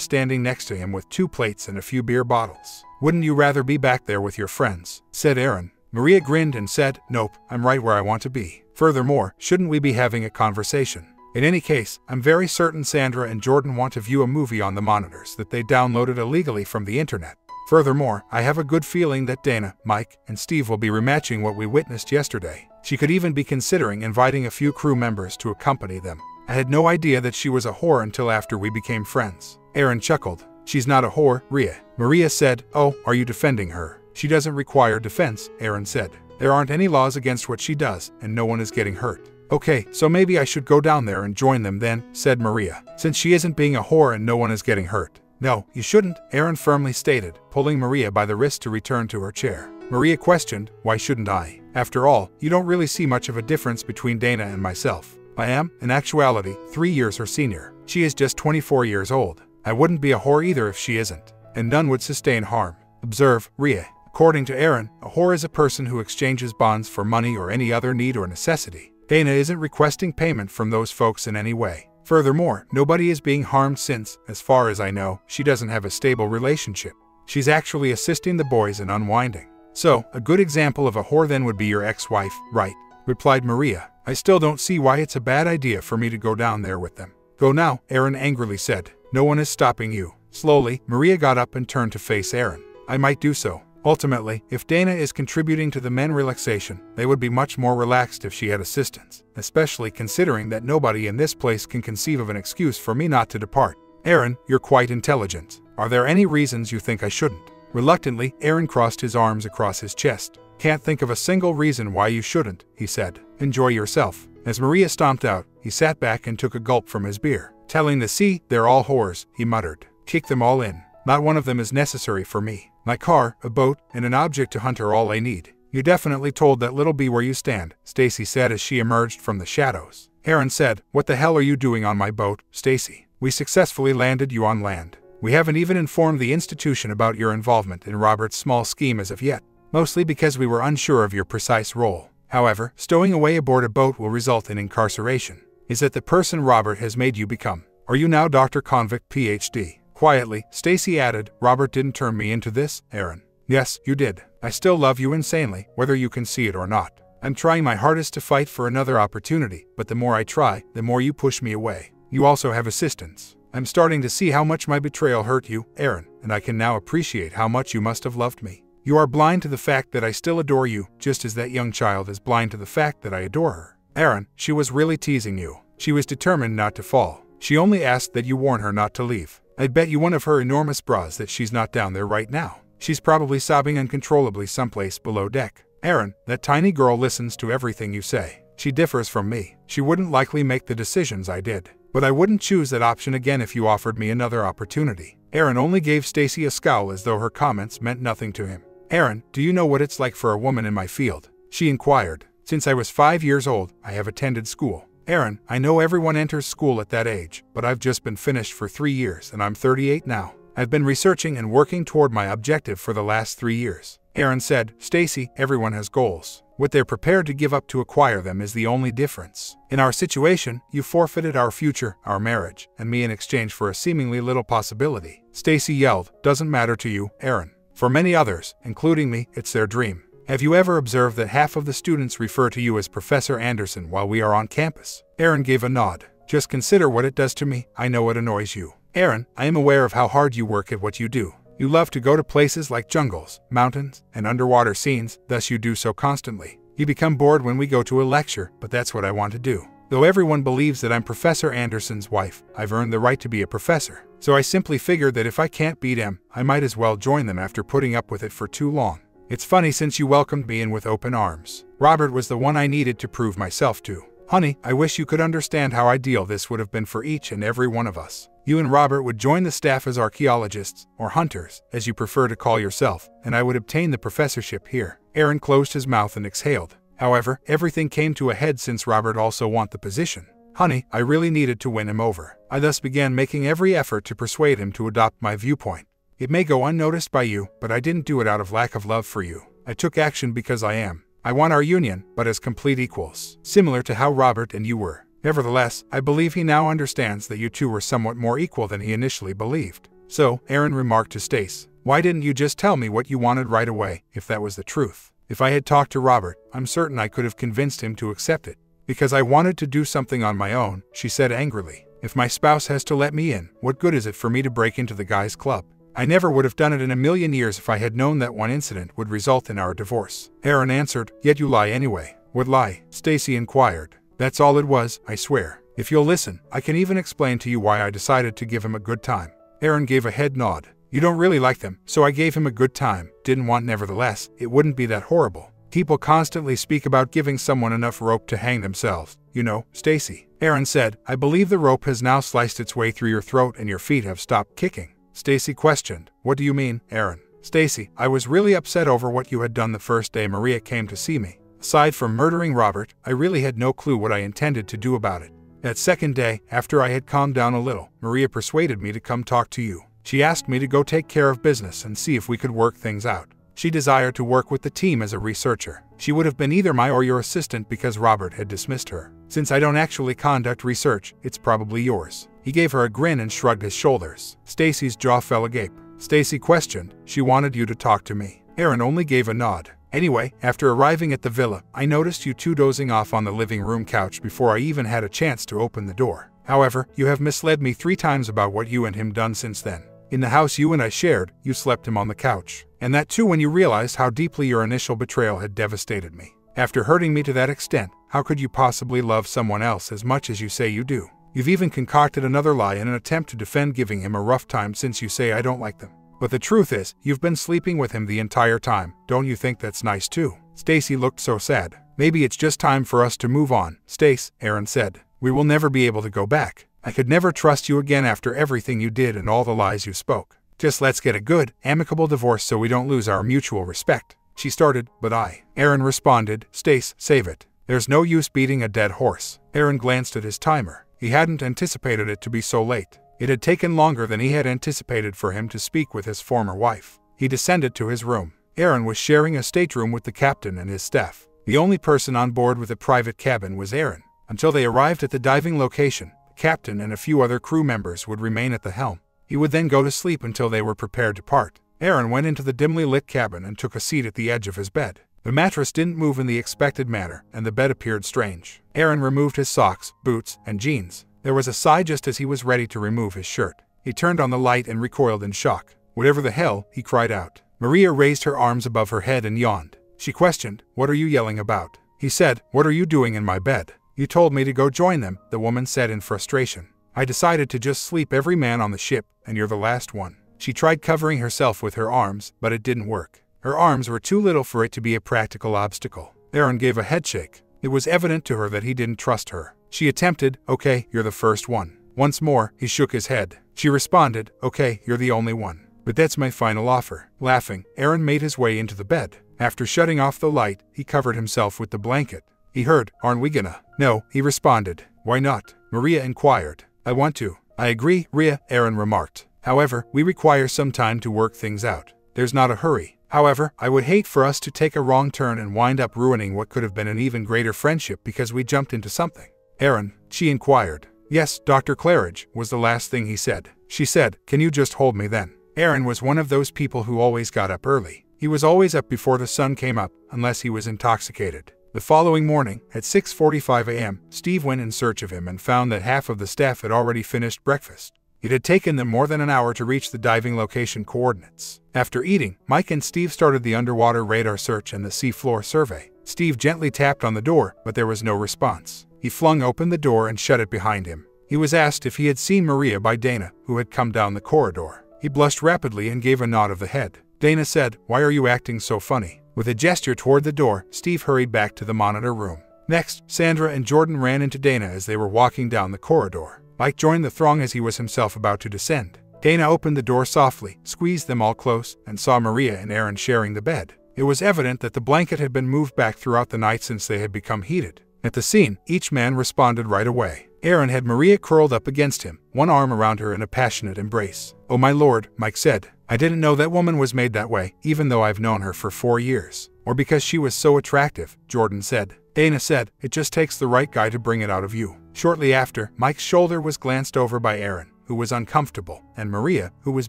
Speaker 1: standing next to him with 2 plates and a few beer bottles. Wouldn't you rather be back there with your friends? Said Aaron. Maria grinned and said, nope, I'm right where I want to be. Furthermore, shouldn't we be having a conversation? In any case, I'm very certain Sandra and Jordan want to view a movie on the monitors that they downloaded illegally from the internet. Furthermore, I have a good feeling that Dana, Mike, and Steve will be rematching what we witnessed yesterday. She could even be considering inviting a few crew members to accompany them. I had no idea that she was a whore until after we became friends. Aaron chuckled. She's not a whore, Rhea. Maria said, oh, are you defending her? She doesn't require defense, Aaron said. There aren't any laws against what she does, and no one is getting hurt. Okay, so maybe I should go down there and join them then, said Maria, since she isn't being a whore and no one is getting hurt. No, you shouldn't, Aaron firmly stated, pulling Maria by the wrist to return to her chair. Maria questioned, why shouldn't I? After all, you don't really see much of a difference between Dana and myself. I am, in actuality, 3 years her senior. She is just 24 years old. I wouldn't be a whore either if she isn't. And none would sustain harm. Observe, Rhea. According to Aaron, a whore is a person who exchanges bonds for money or any other need or necessity. Dana isn't requesting payment from those folks in any way. Furthermore, nobody is being harmed since, as far as I know, she doesn't have a stable relationship. She's actually assisting the boys in unwinding. So, a good example of a whore then would be your ex-wife, right? replied Maria. I still don't see why it's a bad idea for me to go down there with them. Go now, Aaron angrily said. No one is stopping you. Slowly, Maria got up and turned to face Aaron. I might do so. Ultimately, if Dana is contributing to the men relaxation, they would be much more relaxed if she had assistance, especially considering that nobody in this place can conceive of an excuse for me not to depart. Aaron, you're quite intelligent. Are there any reasons you think I shouldn't? Reluctantly, Aaron crossed his arms across his chest. Can't think of a single reason why you shouldn't, he said. Enjoy yourself. As Maria stomped out, he sat back and took a gulp from his beer. Telling the sea, they're all whores, he muttered. Kick them all in. Not one of them is necessary for me. My car, a boat, and an object to hunt are all I need. You definitely told that little bee where you stand, Stacy said as she emerged from the shadows. Aaron said, what the hell are you doing on my boat, Stacy? We successfully landed you on land. We haven't even informed the institution about your involvement in Robert's small scheme as of yet, mostly because we were unsure of your precise role. However, stowing away aboard a boat will result in incarceration. Is that the person Robert has made you become? Are you now Dr. Convict, Ph.D.? Quietly, Stacy added, Robert didn't turn me into this, Aaron. Yes, you did. I still love you insanely, whether you can see it or not. I'm trying my hardest to fight for another opportunity, but the more I try, the more you push me away. You also have assistance. I'm starting to see how much my betrayal hurt you, Aaron, and I can now appreciate how much you must have loved me. You are blind to the fact that I still adore you, just as that young child is blind to the fact that I adore her. Aaron, she was really teasing you. She was determined not to fall. She only asked that you warn her not to leave. I'd bet you one of her enormous bras that she's not down there right now. She's probably sobbing uncontrollably someplace below deck. Aaron, that tiny girl listens to everything you say. She differs from me. She wouldn't likely make the decisions I did. But I wouldn't choose that option again if you offered me another opportunity. Aaron only gave Stacy a scowl as though her comments meant nothing to him. Aaron, do you know what it's like for a woman in my field? She inquired. Since I was 5 years old, I have attended school. Aaron, I know everyone enters school at that age, but I've just been finished for 3 years and I'm 38 now. I've been researching and working toward my objective for the last 3 years. Aaron said, Stacy, everyone has goals. What they're prepared to give up to acquire them is the only difference. In our situation, you forfeited our future, our marriage, and me in exchange for a seemingly little possibility. Stacy yelled, doesn't matter to you, Aaron. For many others, including me, it's their dream. Have you ever observed that half of the students refer to you as Professor Anderson while we are on campus? Aaron gave a nod. Just consider what it does to me. I know it annoys you. Aaron, I am aware of how hard you work at what you do. You love to go to places like jungles, mountains, and underwater scenes, thus you do so constantly. You become bored when we go to a lecture, but that's what I want to do. Though everyone believes that I'm Professor Anderson's wife, I've earned the right to be a professor. So I simply figured that if I can't beat him, I might as well join them after putting up with it for too long. It's funny since you welcomed me in with open arms. Robert was the one I needed to prove myself to. Honey, I wish you could understand how ideal this would have been for each and every one of us. You and Robert would join the staff as archaeologists, or hunters, as you prefer to call yourself, and I would obtain the professorship here. Aaron closed his mouth and exhaled. However, everything came to a head since Robert also wanted the position. Honey, I really needed to win him over. I thus began making every effort to persuade him to adopt my viewpoint. It may go unnoticed by you, but I didn't do it out of lack of love for you. I took action because I want our union, but as complete equals, similar to how Robert and you were. Nevertheless, I believe he now understands that you two were somewhat more equal than he initially believed. So, Aaron remarked to Stace, why didn't you just tell me what you wanted right away, if that was the truth? If I had talked to Robert, I'm certain I could have convinced him to accept it. Because I wanted to do something on my own, she said angrily. If my spouse has to let me in, what good is it for me to break into the guys' club? I never would have done it in a million years if I had known that one incident would result in our divorce. Aaron answered, yet you lie anyway. What lie? Stacy inquired. That's all it was, I swear. If you'll listen, I can even explain to you why I decided to give him a good time. Aaron gave a head nod. You don't really like them, so I gave him a good time. Didn't want nevertheless, it wouldn't be that horrible. People constantly speak about giving someone enough rope to hang themselves. You know, Stacy. Aaron said, I believe the rope has now sliced its way through your throat and your feet have stopped kicking. Stacy questioned, what do you mean, Aaron? Stacy, I was really upset over what you had done the first day Maria came to see me. Aside from murdering Robert, I really had no clue what I intended to do about it. That second day, after I had calmed down a little, Maria persuaded me to come talk to you. She asked me to go take care of business and see if we could work things out. She desired to work with the team as a researcher. She would have been either my or your assistant because Robert had dismissed her. Since I don't actually conduct research, it's probably yours. He gave her a grin and shrugged his shoulders. Stacy's jaw fell agape. Stacy questioned, she wanted you to talk to me. Aaron only gave a nod. Anyway, after arriving at the villa, I noticed you two dozing off on the living room couch before I even had a chance to open the door. However, you have misled me 3 times about what you and him done since then. In the house you and I shared, you slept him on the couch. And that too when you realized how deeply your initial betrayal had devastated me. After hurting me to that extent, how could you possibly love someone else as much as you say you do? You've even concocted another lie in an attempt to defend giving him a rough time since you say I don't like them. But the truth is, you've been sleeping with him the entire time. Don't you think that's nice too? Stacy looked so sad. Maybe it's just time for us to move on, Stace, Aaron said. We will never be able to go back. I could never trust you again after everything you did and all the lies you spoke. Just let's get a good, amicable divorce so we don't lose our mutual respect. She started, but Aaron responded, Stace, save it. There's no use beating a dead horse. Aaron glanced at his timer. He hadn't anticipated it to be so late. It had taken longer than he had anticipated for him to speak with his former wife. He descended to his room. Aaron was sharing a stateroom with the captain and his staff. The only person on board with a private cabin was Aaron. Until they arrived at the diving location, the captain and a few other crew members would remain at the helm. He would then go to sleep until they were prepared to part. Aaron went into the dimly lit cabin and took a seat at the edge of his bed. The mattress didn't move in the expected manner, and the bed appeared strange. Aaron removed his socks, boots, and jeans. There was a sigh just as he was ready to remove his shirt. He turned on the light and recoiled in shock. Whatever the hell, he cried out. Maria raised her arms above her head and yawned. She questioned, What are you yelling about? He said, What are you doing in my bed? You told me to go join them, the woman said in frustration. I decided to just sleep every man on the ship, and you're the last one. She tried covering herself with her arms, but it didn't work. Her arms were too little for it to be a practical obstacle. Aaron gave a headshake. It was evident to her that he didn't trust her. She attempted, Okay, you're the first one. Once more, he shook his head. She responded, Okay, you're the only one. But that's my final offer. Laughing, Aaron made his way into the bed. After shutting off the light, he covered himself with the blanket. He heard, Aren't we gonna? No, he responded. Why not? Maria inquired. I want to. I agree, Rhea, Aaron remarked. However, we require some time to work things out. There's not a hurry. However, I would hate for us to take a wrong turn and wind up ruining what could have been an even greater friendship because we jumped into something. Aaron, she inquired. Yes, Dr. Claridge, was the last thing he said. She said, Can you just hold me then? Aaron was one of those people who always got up early. He was always up before the sun came up, unless he was intoxicated. The following morning, at 6:45 a.m., Steve went in search of him and found that half of the staff had already finished breakfast. It had taken them more than an hour to reach the diving location coordinates. After eating, Mike and Steve started the underwater radar search and the seafloor survey. Steve gently tapped on the door, but there was no response. He flung open the door and shut it behind him. He was asked if he had seen Maria by Dana, who had come down the corridor. He blushed rapidly and gave a nod of the head. Dana said, Why are you acting so funny? With a gesture toward the door, Steve hurried back to the monitor room. Next, Sandra and Jordan ran into Dana as they were walking down the corridor. Mike joined the throng as he was himself about to descend. Dana opened the door softly, squeezed them all close, and saw Maria and Aaron sharing the bed. It was evident that the blanket had been moved back throughout the night since they had become heated. At the scene, each man responded right away. Aaron had Maria curled up against him, one arm around her in a passionate embrace. Oh my lord, Mike said. I didn't know that woman was made that way, even though I've known her for 4 years. Or because she was so attractive, Jordan said. Dana said, It just takes the right guy to bring it out of you. Shortly after, Mike's shoulder was glanced over by Aaron, who was uncomfortable, and Maria, who was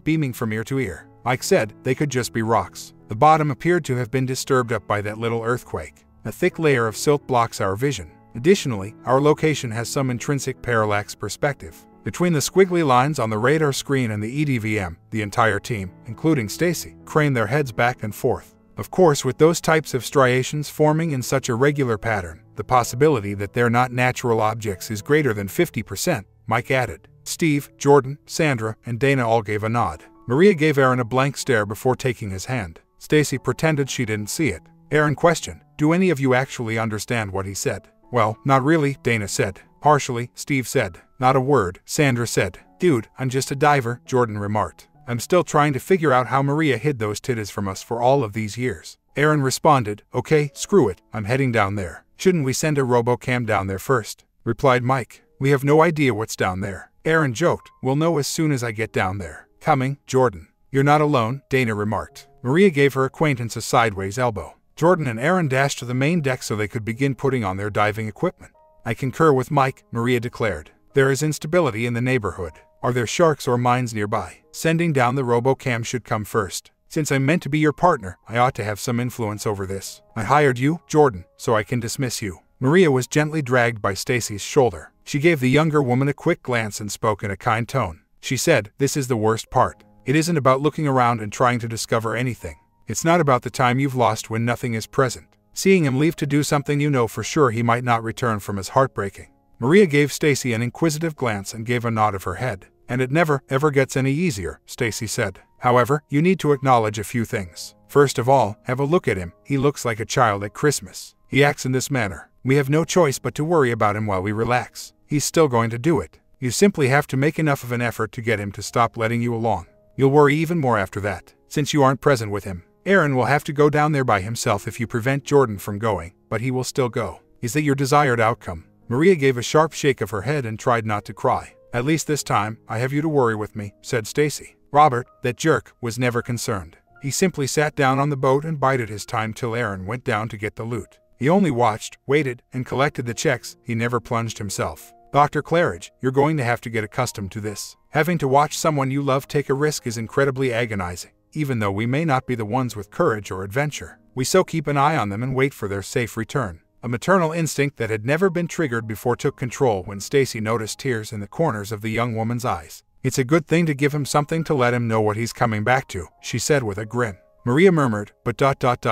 Speaker 1: beaming from ear to ear. Mike said, They could just be rocks. The bottom appeared to have been disturbed up by that little earthquake. A thick layer of silt blocks our vision. Additionally, our location has some intrinsic parallax perspective. Between the squiggly lines on the radar screen and the EDVM, the entire team, including Stacy, craned their heads back and forth. Of course, with those types of striations forming in such a regular pattern, the possibility that they're not natural objects is greater than 50%, Mike added. Steve, Jordan, Sandra, and Dana all gave a nod. Maria gave Aaron a blank stare before taking his hand. Stacy pretended she didn't see it. Aaron questioned, Do any of you actually understand what he said? Well, not really, Dana said. Partially, Steve said. Not a word, Sandra said. Dude, I'm just a diver, Jordan remarked. I'm still trying to figure out how Maria hid those titties from us for all of these years. Aaron responded, Okay, screw it, I'm heading down there. Shouldn't we send a RoboCam down there first? Replied Mike. We have no idea what's down there. Aaron joked, We'll know as soon as I get down there. Coming, Jordan. You're not alone, Dana remarked. Maria gave her acquaintance a sideways elbow. Jordan and Aaron dashed to the main deck so they could begin putting on their diving equipment. I concur with Mike, Maria declared. There is instability in the neighborhood. Are there sharks or mines nearby? Sending down the RoboCam should come first. Since I'm meant to be your partner, I ought to have some influence over this. I hired you, Jordan, so I can dismiss you." Maria was gently dragged by Stacy's shoulder. She gave the younger woman a quick glance and spoke in a kind tone. She said, "This is the worst part. It isn't about looking around and trying to discover anything. It's not about the time you've lost when nothing is present. Seeing him leave to do something you know for sure he might not return from is heartbreaking." Maria gave Stacy an inquisitive glance and gave a nod of her head. "And it never, ever gets any easier," Stacy said. "However, you need to acknowledge a few things. First of all, have a look at him. He looks like a child at Christmas. He acts in this manner. We have no choice but to worry about him while we relax. He's still going to do it. You simply have to make enough of an effort to get him to stop letting you along. You'll worry even more after that, since you aren't present with him. Aaron will have to go down there by himself if you prevent Jordan from going, but he will still go. Is that your desired outcome?" Maria gave a sharp shake of her head and tried not to cry. "At least this time, I have you to worry with me," said Stacy. Robert, that jerk, was never concerned. He simply sat down on the boat and bided his time till Aaron went down to get the loot. He only watched, waited, and collected the checks. He never plunged himself. "Dr. Claridge, you're going to have to get accustomed to this. Having to watch someone you love take a risk is incredibly agonizing. Even though we may not be the ones with courage or adventure, we so keep an eye on them and wait for their safe return." A maternal instinct that had never been triggered before took control when Stacy noticed tears in the corners of the young woman's eyes. "It's a good thing to give him something to let him know what he's coming back to," she said with a grin. Maria murmured, "But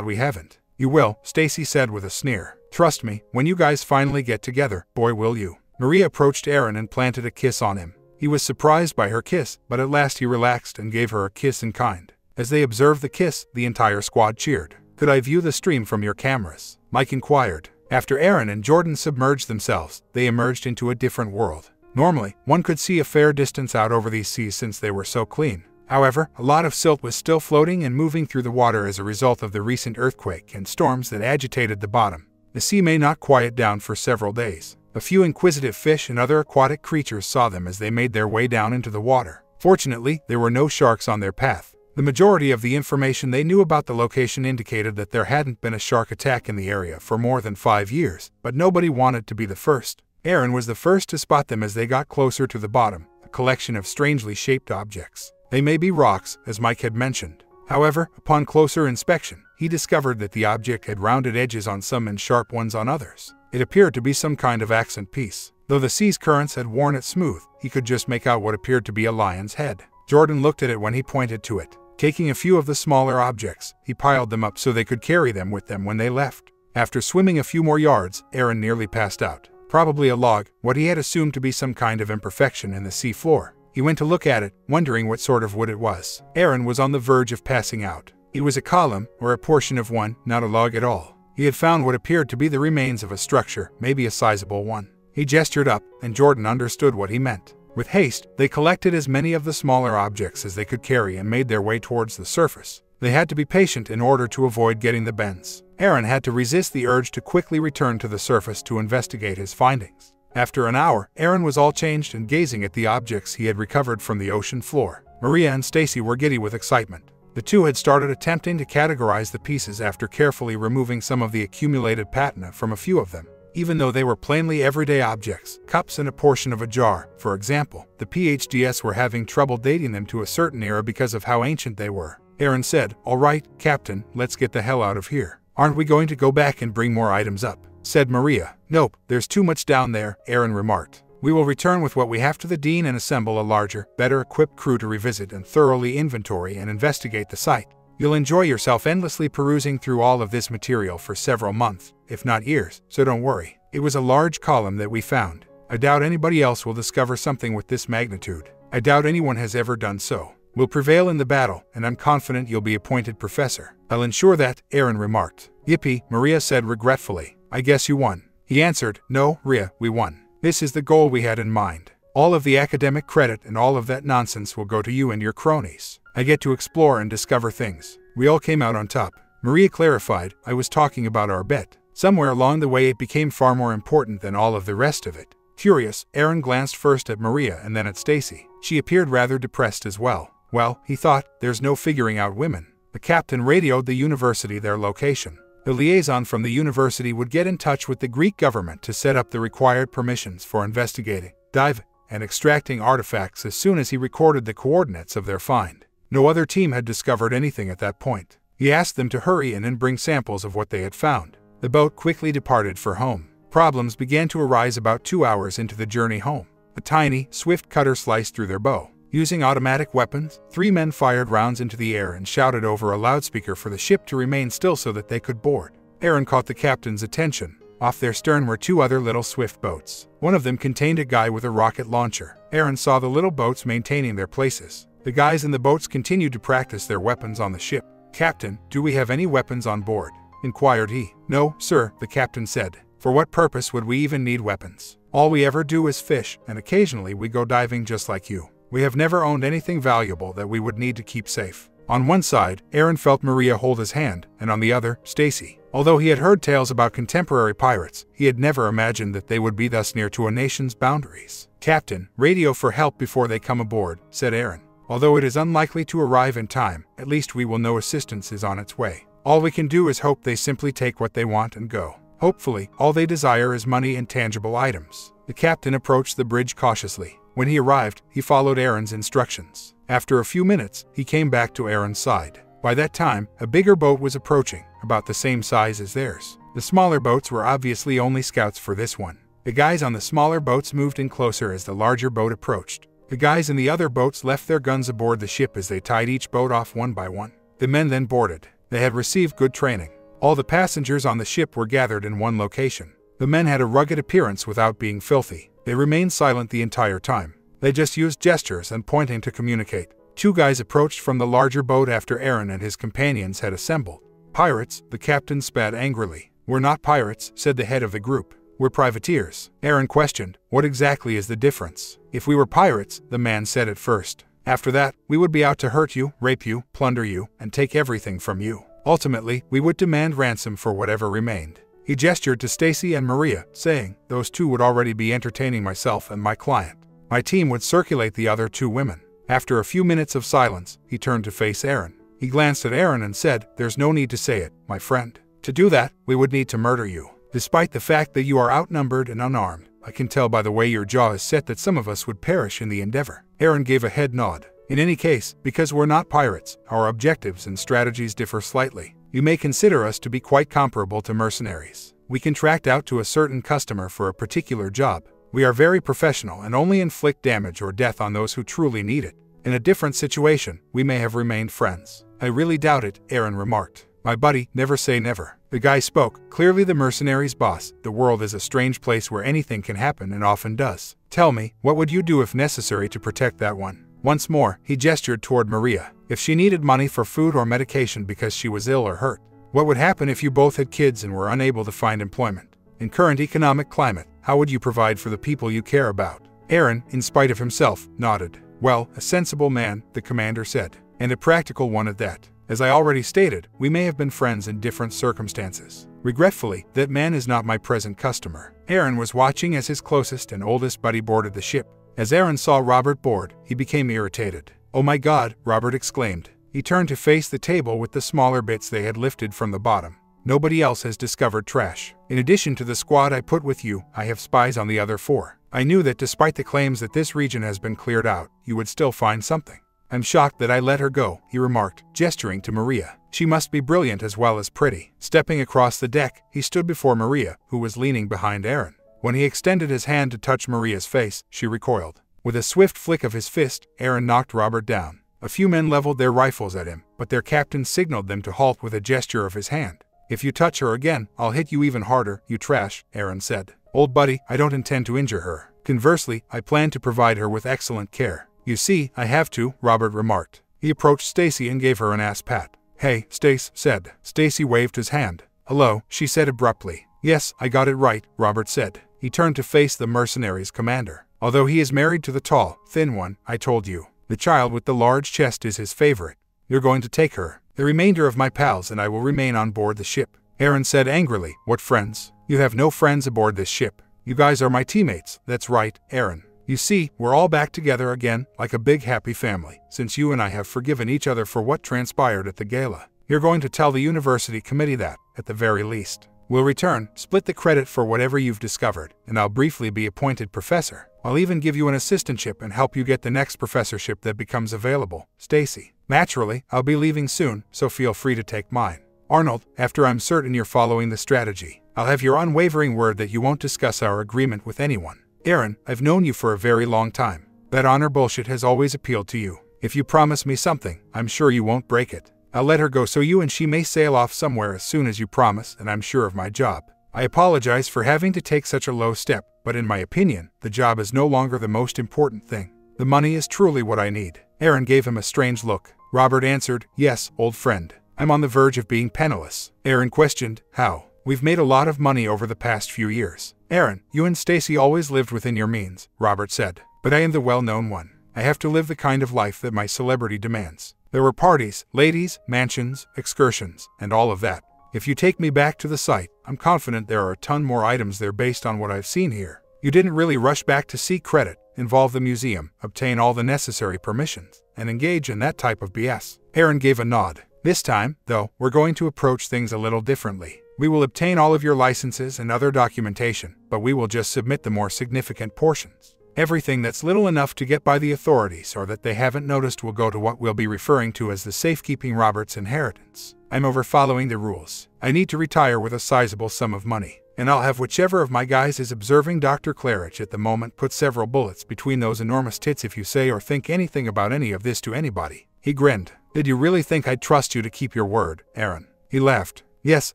Speaker 1: we haven't." "You will," Stacy said with a sneer. "Trust me, when you guys finally get together, boy will you." Maria approached Aaron and planted a kiss on him. He was surprised by her kiss, but at last he relaxed and gave her a kiss in kind. As they observed the kiss, the entire squad cheered. "Could I view the stream from your cameras?" Mike inquired. After Aaron and Jordan submerged themselves, they emerged into a different world. Normally, one could see a fair distance out over these seas since they were so clean. However, a lot of silt was still floating and moving through the water as a result of the recent earthquake and storms that agitated the bottom. The sea may not quiet down for several days. A few inquisitive fish and other aquatic creatures saw them as they made their way down into the water. Fortunately, there were no sharks on their path. The majority of the information they knew about the location indicated that there hadn't been a shark attack in the area for more than 5 years, but nobody wanted to be the first. Aaron was the first to spot them as they got closer to the bottom, a collection of strangely shaped objects. They may be rocks, as Mike had mentioned. However, upon closer inspection, he discovered that the object had rounded edges on some and sharp ones on others. It appeared to be some kind of accent piece. Though the sea's currents had worn it smooth, he could just make out what appeared to be a lion's head. Jordan looked at it when he pointed to it. Taking a few of the smaller objects, he piled them up so they could carry them with them when they left. After swimming a few more yards, Aaron nearly passed out. Probably a log, what he had assumed to be some kind of imperfection in the sea floor. He went to look at it, wondering what sort of wood it was. Aaron was on the verge of passing out. It was a column, or a portion of one, not a log at all. He had found what appeared to be the remains of a structure, maybe a sizable one. He gestured up, and Jordan understood what he meant. With haste, they collected as many of the smaller objects as they could carry and made their way towards the surface. They had to be patient in order to avoid getting the bends. Aaron had to resist the urge to quickly return to the surface to investigate his findings. After an hour, Aaron was all changed and gazing at the objects he had recovered from the ocean floor. Maria and Stacy were giddy with excitement. The two had started attempting to categorize the pieces after carefully removing some of the accumulated patina from a few of them. Even though they were plainly everyday objects, cups and a portion of a jar, for example, the PhDs were having trouble dating them to a certain era because of how ancient they were. Aaron said, "All right, Captain, let's get the hell out of here." "Aren't we going to go back and bring more items up?" said Maria. "Nope, there's too much down there," Aaron remarked. "We will return with what we have to the Dean and assemble a larger, better-equipped crew to revisit and thoroughly inventory and investigate the site. You'll enjoy yourself endlessly perusing through all of this material for several months, if not years, so don't worry." It was a large column that we found. I doubt anybody else will discover something with this magnitude. I doubt anyone has ever done so. We'll prevail in the battle, and I'm confident you'll be appointed professor. I'll ensure that, Aaron remarked. "Yippee," Maria said regretfully. "I guess you won." He answered, "No, Ria, we won. This is the goal we had in mind. All of the academic credit and all of that nonsense will go to you and your cronies. I get to explore and discover things. We all came out on top." Maria clarified, "I was talking about our bet." Somewhere along the way it became far more important than all of the rest of it. Curious, Aaron glanced first at Maria and then at Stacy. She appeared rather depressed as well. Well, he thought, there's no figuring out women. The captain radioed the university their location. The liaison from the university would get in touch with the Greek government to set up the required permissions for investigating, diving, and extracting artifacts as soon as he recorded the coordinates of their find. No other team had discovered anything at that point. He asked them to hurry in and bring samples of what they had found. The boat quickly departed for home. Problems began to arise about 2 hours into the journey home. A tiny, swift cutter sliced through their bow. Using automatic weapons, 3 men fired rounds into the air and shouted over a loudspeaker for the ship to remain still so that they could board. Aaron caught the captain's attention. Off their stern were 2 other little swift boats. One of them contained a guy with a rocket launcher. Aaron saw the little boats maintaining their places. The guys in the boats continued to practice their weapons on the ship. "Captain, do we have any weapons on board?" inquired he. "No, sir," the captain said. "For what purpose would we even need weapons? All we ever do is fish, and occasionally we go diving just like you. We have never owned anything valuable that we would need to keep safe." On one side, Aaron felt Maria hold his hand, and on the other, Stacy. Although he had heard tales about contemporary pirates, he had never imagined that they would be thus near to a nation's boundaries. "Captain, radio for help before they come aboard," said Aaron. "Although it is unlikely to arrive in time, at least we will know assistance is on its way. All we can do is hope they simply take what they want and go. Hopefully, all they desire is money and tangible items." The captain approached the bridge cautiously. When he arrived, he followed Aaron's instructions. After a few minutes, he came back to Aaron's side. By that time, a bigger boat was approaching, about the same size as theirs. The smaller boats were obviously only scouts for this one. The guys on the smaller boats moved in closer as the larger boat approached. The guys in the other boats left their guns aboard the ship as they tied each boat off one by one. The men then boarded. They had received good training. All the passengers on the ship were gathered in one location. The men had a rugged appearance without being filthy. They remained silent the entire time. They just used gestures and pointing to communicate. 2 guys approached from the larger boat after Aaron and his companions had assembled. "Pirates," the captain spat angrily. "We're not pirates," said the head of the group. "We're privateers." Aaron questioned, "What exactly is the difference?" "If we were pirates," the man said at first, "after that, we would be out to hurt you, rape you, plunder you, and take everything from you. Ultimately, we would demand ransom for whatever remained." He gestured to Stacy and Maria, saying, "Those 2 would already be entertaining myself and my client. My team would circulate the other 2 women." After a few minutes of silence, he turned to face Aaron. He glanced at Aaron and said, "There's no need to say it, my friend. To do that, we would need to murder you. Despite the fact that you are outnumbered and unarmed, I can tell by the way your jaw is set that some of us would perish in the endeavor." Aaron gave a head nod. "In any case, because we're not pirates, our objectives and strategies differ slightly. You may consider us to be quite comparable to mercenaries. We contract out to a certain customer for a particular job. We are very professional and only inflict damage or death on those who truly need it. In a different situation, we may have remained friends." "I really doubt it," Aaron remarked. "My buddy, never say never." The guy spoke, clearly the mercenary's boss. "The world is a strange place where anything can happen and often does. Tell me, what would you do if necessary to protect that one?" Once more, he gestured toward Maria. "If she needed money for food or medication because she was ill or hurt? What would happen if you both had kids and were unable to find employment? In current economic climate, how would you provide for the people you care about?" Aaron, in spite of himself, nodded. "Well, a sensible man," the commander said, "and a practical one at that. As I already stated, we may have been friends in different circumstances. Regretfully, that man is not my present customer." Aaron was watching as his closest and oldest buddy boarded the ship. As Aaron saw Robert board, he became irritated. "Oh my God," Robert exclaimed. He turned to face the table with the smaller bits they had lifted from the bottom. "Nobody else has discovered trash. In addition to the squad I put with you, I have spies on the other 4. I knew that despite the claims that this region has been cleared out, you would still find something. I'm shocked that I let her go," he remarked, gesturing to Maria. "She must be brilliant as well as pretty." Stepping across the deck, he stood before Maria, who was leaning behind Aaron. When he extended his hand to touch Maria's face, she recoiled. With a swift flick of his fist, Aaron knocked Robert down. A few men leveled their rifles at him, but their captain signaled them to halt with a gesture of his hand. "If you touch her again, I'll hit you even harder, you trash," Aaron said. "Old buddy, I don't intend to injure her. Conversely, I plan to provide her with excellent care." "You see, I have to," Robert remarked. He approached Stacy and gave her an ass pat. "Hey, Stace," said. Stacy waved his hand. "Hello," she said abruptly. "Yes, I got it right," Robert said. He turned to face the mercenary's commander. "Although he is married to the tall, thin one, I told you. The child with the large chest is his favorite. You're going to take her. The remainder of my pals and I will remain on board the ship." Aaron said angrily, "What friends? You have no friends aboard this ship. You guys are my teammates." "That's right, Aaron. You see, we're all back together again, like a big happy family, since you and I have forgiven each other for what transpired at the gala. You're going to tell the university committee that, at the very least. We'll return, split the credit for whatever you've discovered, and I'll briefly be appointed professor. I'll even give you an assistantship and help you get the next professorship that becomes available." "Stacy," Naturally, I'll be leaving soon, so feel free to take mine. Arnold, after I'm certain you're following the strategy, I'll have your unwavering word that you won't discuss our agreement with anyone. Aaron, I've known you for a very long time. That honor bullshit has always appealed to you. If you promise me something, I'm sure you won't break it. I'll let her go so you and she may sail off somewhere as soon as you promise, and I'm sure of my job. I apologize for having to take such a low step, but in my opinion, the job is no longer the most important thing. The money is truly what I need. Aaron gave him a strange look. Robert answered, yes, old friend. I'm on the verge of being penniless. Aaron questioned, how? We've made a lot of money over the past few years. Aaron, you and Stacy always lived within your means, Robert said. But I am the well-known one. I have to live the kind of life that my celebrity demands. There were parties, ladies, mansions, excursions, and all of that. If you take me back to the site, I'm confident there are a ton more items there based on what I've seen here. You didn't really rush back to seek credit, involve the museum, obtain all the necessary permissions, and engage in that type of BS. Aaron gave a nod. This time, though, we're going to approach things a little differently. We will obtain all of your licenses and other documentation, but we will just submit the more significant portions. Everything that's little enough to get by the authorities or that they haven't noticed will go to what we'll be referring to as the safekeeping Robert's inheritance. I'm over following the rules. I need to retire with a sizable sum of money, and I'll have whichever of my guys is observing Dr. Claridge at the moment put several bullets between those enormous tits if you say or think anything about any of this to anybody. He grinned. Did you really think I'd trust you to keep your word, Aaron? He laughed. Yes,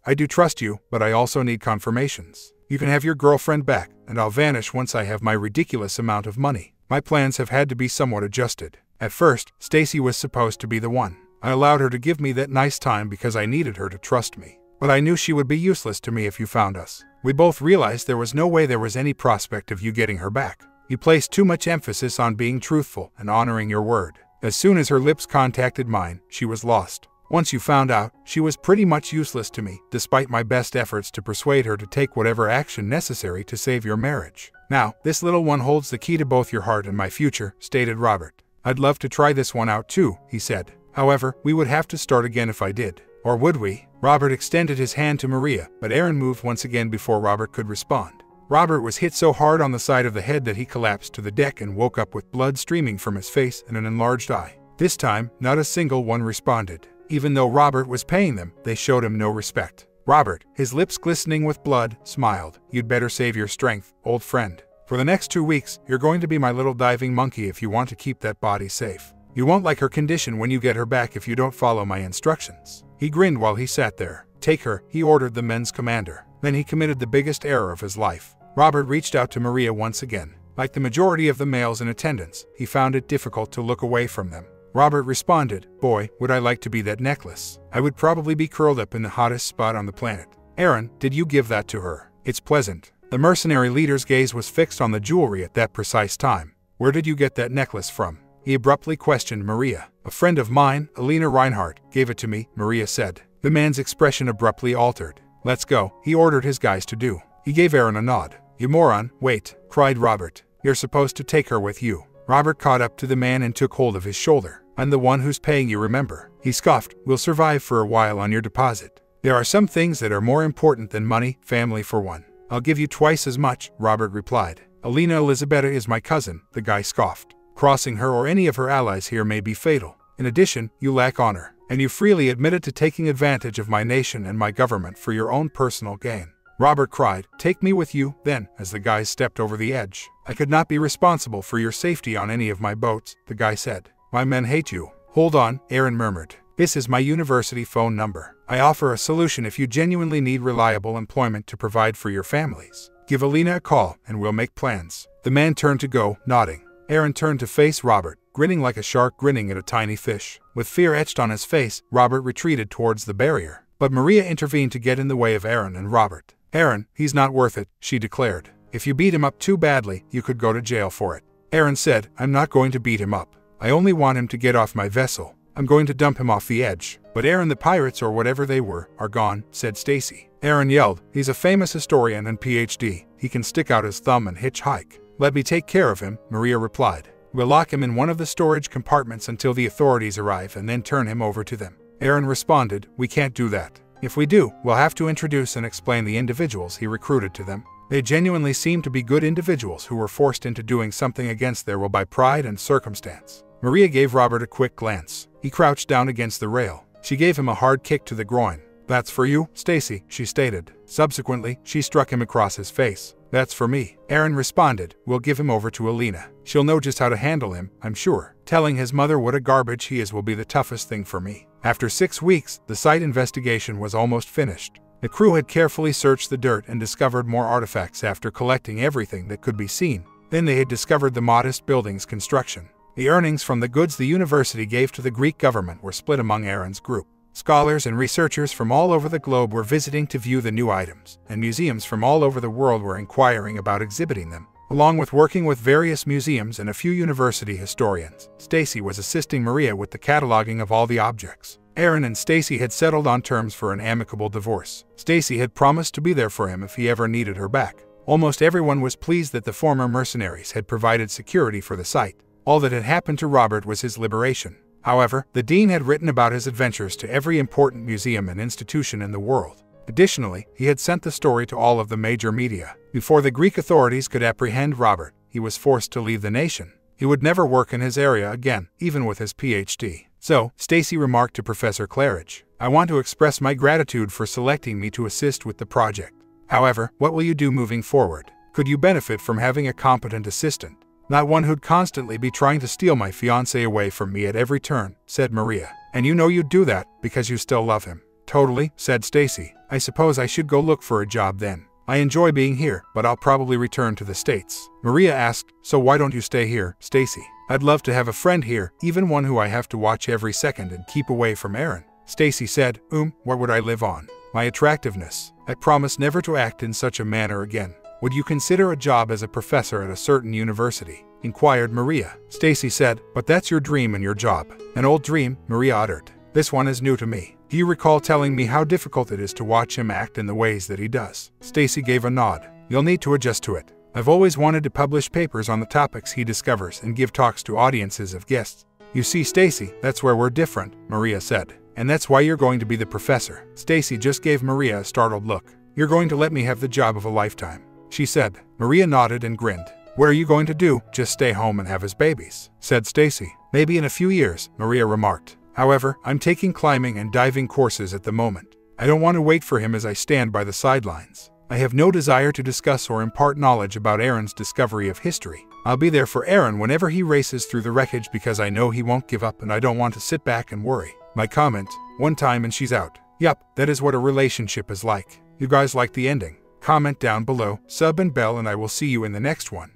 Speaker 1: I do trust you, but I also need confirmations. You can have your girlfriend back, and I'll vanish once I have my ridiculous amount of money. My plans have had to be somewhat adjusted. At first, Stacy was supposed to be the one. I allowed her to give me that nice time because I needed her to trust me. But I knew she would be useless to me if you found us. We both realized there was no way there was any prospect of you getting her back. You placed too much emphasis on being truthful and honoring your word. As soon as her lips contacted mine, she was lost. Once you found out, she was pretty much useless to me, despite my best efforts to persuade her to take whatever action necessary to save your marriage. Now, this little one holds the key to both your heart and my future, stated Robert. I'd love to try this one out too, he said. However, we would have to start again if I did. Or would we? Robert extended his hand to Maria, but Aaron moved once again before Robert could respond. Robert was hit so hard on the side of the head that he collapsed to the deck and woke up with blood streaming from his face and an enlarged eye. This time, not a single one responded. Even though Robert was paying them, they showed him no respect. Robert, his lips glistening with blood, smiled. You'd better save your strength, old friend. For the next 2 weeks, you're going to be my little diving monkey if you want to keep that body safe. You won't like her condition when you get her back if you don't follow my instructions. He grinned while he sat there. Take her, he ordered the men's commander. Then he committed the biggest error of his life. Robert reached out to Maria once again. Like the majority of the males in attendance, he found it difficult to look away from them. Robert responded, boy, would I like to be that necklace. I would probably be curled up in the hottest spot on the planet. Aaron, did you give that to her? It's pleasant. The mercenary leader's gaze was fixed on the jewelry at that precise time. Where did you get that necklace from? He abruptly questioned Maria. A friend of mine, Alina Reinhardt, gave it to me, Maria said. The man's expression abruptly altered. Let's go, he ordered his guys to do. He gave Aaron a nod. You moron, wait, cried Robert. You're supposed to take her with you. Robert caught up to the man and took hold of his shoulder. I'm the one who's paying you, remember? He scoffed. We'll survive for a while on your deposit. There are some things that are more important than money, family for one. I'll give you twice as much, Robert replied. Alina Elizabetta is my cousin, the guy scoffed. Crossing her or any of her allies here may be fatal. In addition, you lack honor, and you freely admitted to taking advantage of my nation and my government for your own personal gain. Robert cried, take me with you, then, as the guys stepped over the edge. I could not be responsible for your safety on any of my boats, the guy said. My men hate you. Hold on, Aaron murmured. This is my university phone number. I offer a solution if you genuinely need reliable employment to provide for your families. Give Alina a call, and we'll make plans. The man turned to go, nodding. Aaron turned to face Robert, grinning like a shark grinning at a tiny fish. With fear etched on his face, Robert retreated towards the barrier. But Maria intervened to get in the way of Aaron and Robert. Aaron, he's not worth it, she declared. If you beat him up too badly, you could go to jail for it. Aaron said, I'm not going to beat him up. I only want him to get off my vessel. I'm going to dump him off the edge. But Aaron, the pirates or whatever they were, are gone, said Stacy. Aaron yelled, he's a famous historian and PhD. He can stick out his thumb and hitchhike. Let me take care of him, Maria replied. We'll lock him in one of the storage compartments until the authorities arrive and then turn him over to them. Aaron responded, we can't do that. If we do, we'll have to introduce and explain the individuals he recruited to them. They genuinely seemed to be good individuals who were forced into doing something against their will by pride and circumstance. Maria gave Robert a quick glance. He crouched down against the rail. She gave him a hard kick to the groin. "That's for you, Stacy," she stated. Subsequently, she struck him across his face. "That's for me," Aaron responded. "We'll give him over to Alina. She'll know just how to handle him, I'm sure. Telling his mother what a garbage he is will be the toughest thing for me." After 6 weeks, the site investigation was almost finished. The crew had carefully searched the dirt and discovered more artifacts after collecting everything that could be seen. Then they had discovered the modest building's construction. The earnings from the goods the university gave to the Greek government were split among Aaron's group. Scholars and researchers from all over the globe were visiting to view the new items, and museums from all over the world were inquiring about exhibiting them. Along with working with various museums and a few university historians, Stacy was assisting Maria with the cataloging of all the objects. Aaron and Stacy had settled on terms for an amicable divorce. Stacy had promised to be there for him if he ever needed her back. Almost everyone was pleased that the former mercenaries had provided security for the site. All that had happened to Robert was his liberation. However, the dean had written about his adventures to every important museum and institution in the world. Additionally, he had sent the story to all of the major media. Before the Greek authorities could apprehend Robert, he was forced to leave the nation. He would never work in his area again, even with his PhD. "So," Stacy remarked to Professor Claridge, "I want to express my gratitude for selecting me to assist with the project. However, what will you do moving forward? Could you benefit from having a competent assistant? Not one who'd constantly be trying to steal my fiancé away from me at every turn," said Maria. "And you know you'd do that, because you still love him." "Totally," said Stacy. "I suppose I should go look for a job then. I enjoy being here, but I'll probably return to the States." Maria asked, "So why don't you stay here, Stacy?" "I'd love to have a friend here, even one who I have to watch every second and keep away from Aaron." Stacy said, What would I live on? My attractiveness. I promise never to act in such a manner again." "Would you consider a job as a professor at a certain university?" inquired Maria. Stacy said, "But that's your dream and your job." "An old dream," Maria uttered. "This one is new to me. Do you recall telling me how difficult it is to watch him act in the ways that he does?" Stacy gave a nod. "You'll need to adjust to it. I've always wanted to publish papers on the topics he discovers and give talks to audiences of guests." "You see, Stacy, that's where we're different," Maria said. "And that's why you're going to be the professor." Stacy just gave Maria a startled look. "You're going to let me have the job of a lifetime," she said. Maria nodded and grinned. "What are you going to do? Just stay home and have his babies?" said Stacy. "Maybe in a few years," Maria remarked. "However, I'm taking climbing and diving courses at the moment. I don't want to wait for him as I stand by the sidelines. I have no desire to discuss or impart knowledge about Aaron's discovery of history. I'll be there for Aaron whenever he races through the wreckage because I know he won't give up and I don't want to sit back and worry." My comment, "One time and she's out." Yup, that is what a relationship is like. You guys like the ending? Comment down below, sub and bell, and I will see you in the next one.